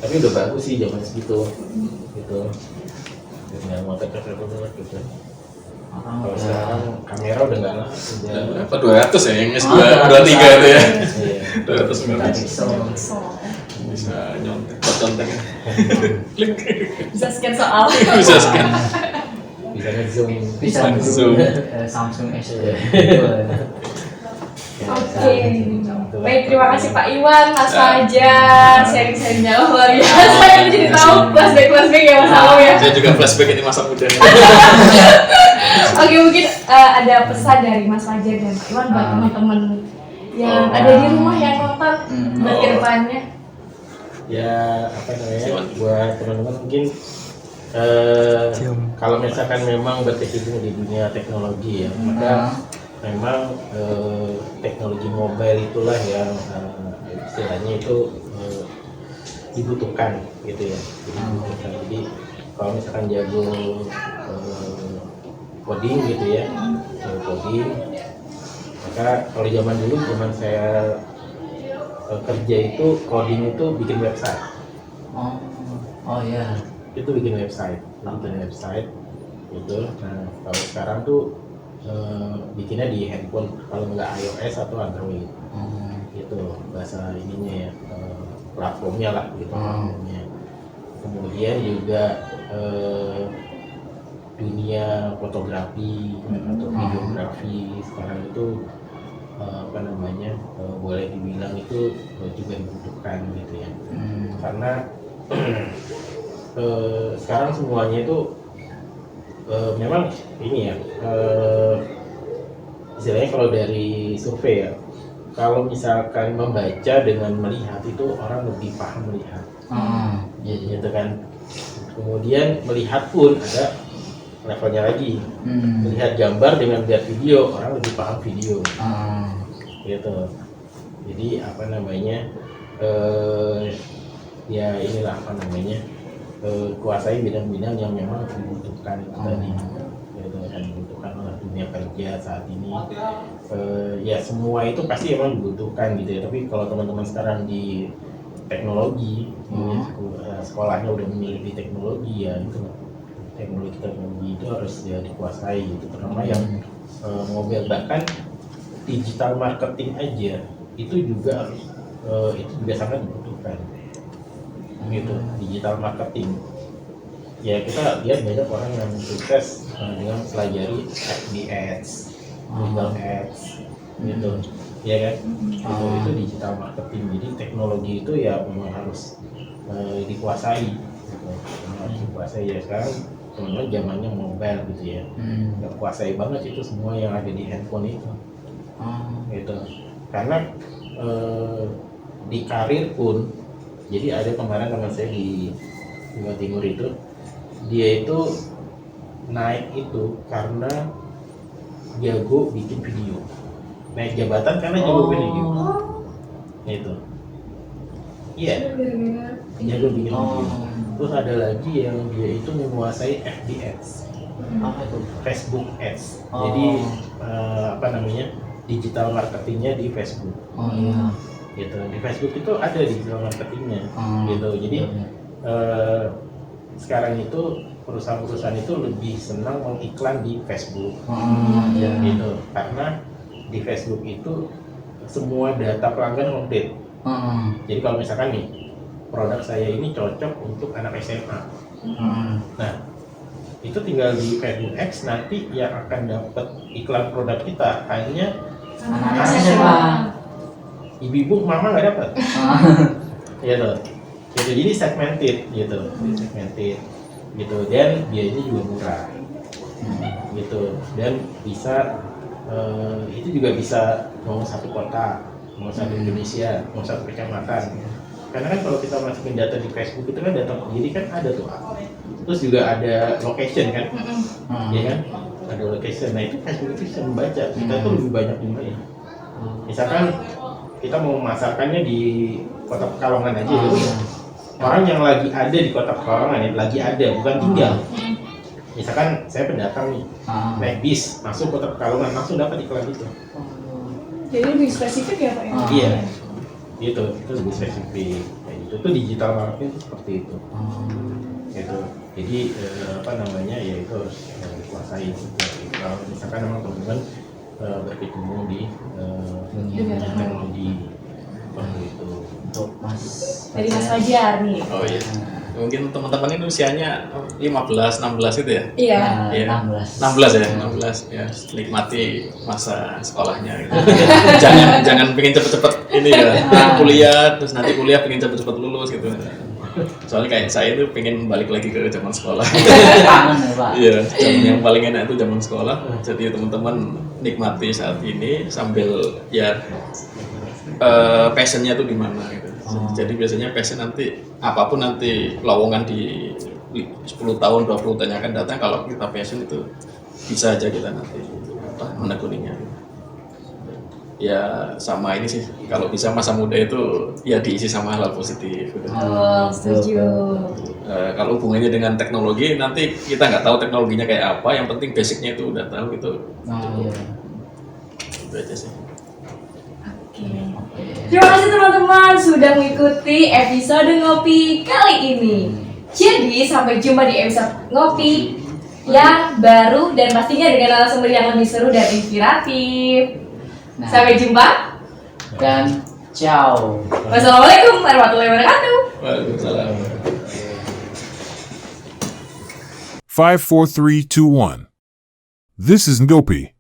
D: tapi udah bagus sih zaman segitu. Gitu. Dengan mau gitu. Kalau sekarang kamera udah nggak lah.
E: Apa 200 ya yang S2 23 itu ya.
D: Iya.
E: 200 megapiksel.
C: Megapiksel.
E: Bisa contek. Klik.
C: Bisa scan soal.
E: Bisa scan.
D: Bisa nge-zoom.
B: Bisa
E: Zoom.
B: Samsung S2.
C: Oke. Baik, terima kasih Pak Iwan, Mas Fajar, sharing-sharingnya luar biasa. Saya jadi tahu flashback ya Mas Alam ya.
E: Saya juga flashback ini masa muda.
C: Oke, mungkin ada pesan dari Mas Fajar dan Pak Iwan buat teman-teman yang ada di rumah yang nonton buat kedepannya.
D: Ya apa namanya, buat teman-teman mungkin Kalau misalkan memang berkecimpung di dunia teknologi ya, maka memang teknologi mobile itulah yang istilahnya itu dibutuhkan gitu ya. Jadi kalau misalkan jago coding gitu ya, coding, maka kalau zaman dulu zaman saya kerja itu coding itu bikin website.
B: Oh ya.
D: Itu bikin website gitu. Nah kalau sekarang tuh bikinnya di handphone, kalau nggak iOS atau Android gitu bahasa ininya ya, platformnya lah gitu. Platformnya. Kemudian juga dunia fotografi atau videografi sekarang itu boleh dibilang itu juga dibutuhkan gitu ya. Karena sekarang semuanya itu memang ini ya, istilahnya kalau dari survei ya, kalau misalkan membaca dengan melihat itu orang lebih paham melihat, gitu kan. Kemudian melihat pun ada levelnya lagi, melihat gambar dengan lihat video orang lebih paham video, gitu. Jadi apa namanya, ya inilah apa namanya, kuasai bidang-bidang yang memang dibutuhkan itu tadi, gitu kan, dibutuhkan oleh dunia kerja saat ini. Ya semua itu pasti emang dibutuhkan gitu ya. Tapi kalau teman-teman sekarang di teknologi, sekolahnya udah memiliki teknologi, ya itu teknologi itu harus ya dikuasai gitu. Terutama yang mobile, bahkan digital marketing aja itu juga itu juga sangat dibutuhkan gitu. Digital marketing ya, kita lihat banyak orang yang sukses dengan pelajari FB Ads, Google Ads gitu ya kan. Itu digital marketing. Jadi teknologi itu ya memang harus dikuasai gitu. Harus dikuasai ya. Sekarang teman-teman zamannya mobile gitu ya, nggak kuasai banget itu semua yang ada di handphone itu gitu. Karena di karir pun, jadi ada kemarin teman saya di Jawa Timur itu, dia itu naik itu karena jago bikin video, naik jabatan karena jago bikin video, itu iya, jago bikin video. Terus ada lagi yang dia itu menguasai FB Ads, Facebook Ads. Jadi apa namanya, digital marketingnya di Facebook. Gitu. Di Facebook itu ada digital marketingnya, gitu. Jadi sekarang itu perusahaan-perusahaan itu lebih senang mengiklan di Facebook, gitu. Karena di Facebook itu semua data pelanggan update. Jadi kalau misalkan nih, produk saya ini cocok untuk anak SMA, nah itu tinggal di Facebook X, nanti yang akan dapat iklan produk kita hanya
B: anak SMA.
D: Ibu-ibu, mama nggak dapat. Gitu. Jadi segmented gitu, gitu. Dan biayanya juga murah, gitu. Dan bisa itu juga bisa mau satu kota, mau satu Indonesia, mau satu kecamatan. Karena kan kalau kita masukin data di Facebook itu kan data, jadi kan ada tuh, terus juga ada location kan, ya kan, ada location. Nah itu Facebook itu bisa membaca kita tuh lebih banyak jumlahnya. Misalkan kita mau memasarkannya di Kota Pekalongan aja, gitu. Orang yang lagi ada di Kota Pekalongan, lagi ada, bukan tinggal. Misalkan saya pendatang nih, naik bis masuk Kota Pekalongan, langsung dapat iklan itu.
C: Jadi lebih spesifik ya Pak ya?
D: Iya, itu lebih spesifik. Kayak gitu. Itu digital marketing itu seperti itu. Gitu. Jadi apa namanya, ya itu harus dikuasai. Kalau misalkan memang teman-teman berkecimpung di dunia teknologi seperti itu.
B: Untuk Mas
C: Dari Mas Fajar nih.
E: Oh iya. Mungkin teman-teman ini usianya 15-16 itu ya?
C: Iya.
E: Iya.
B: 16
E: ya, 16 ya. Nikmati masa sekolahnya gitu. jangan pengen cepet-cepet ini ya, kuliah, terus nanti kuliah pengen cepet-cepet lulus gitu. Soalnya kayak saya itu pengen balik lagi ke zaman sekolah.
B: kangen ya Pak.
E: Iya, yang paling enak itu zaman sekolah. Jadi teman-teman nikmati saat ini sambil ya passionnya tuh di mana gitu. Jadi biasanya passion nanti apapun nanti lowongan di 10 tahun, 20 tahun yang akan datang, kalau kita passion itu bisa aja kita nanti menekuninya. Ya sama ini sih, kalau bisa masa muda itu ya diisi sama hal positif gitu.
C: Oh, setuju.
E: Kalau hubungannya dengan teknologi, nanti kita nggak tahu teknologinya kayak apa, yang penting basicnya itu udah tahu gitu.
B: Iya.
E: Itu aja sih.
C: Terima kasih teman-teman sudah mengikuti episode Ngopi kali ini. Jadi sampai jumpa di episode Ngopi yang baru dan pastinya dengan narasumber yang lebih seru dan inspiratif.
B: Nah,
C: Sampai jumpa.
B: dan ciao.
C: Wassalamualaikum warahmatullahi wabarakatuh.
E: Waalaikumsalam.
A: 5 4 3 2 1. This is Ngopi.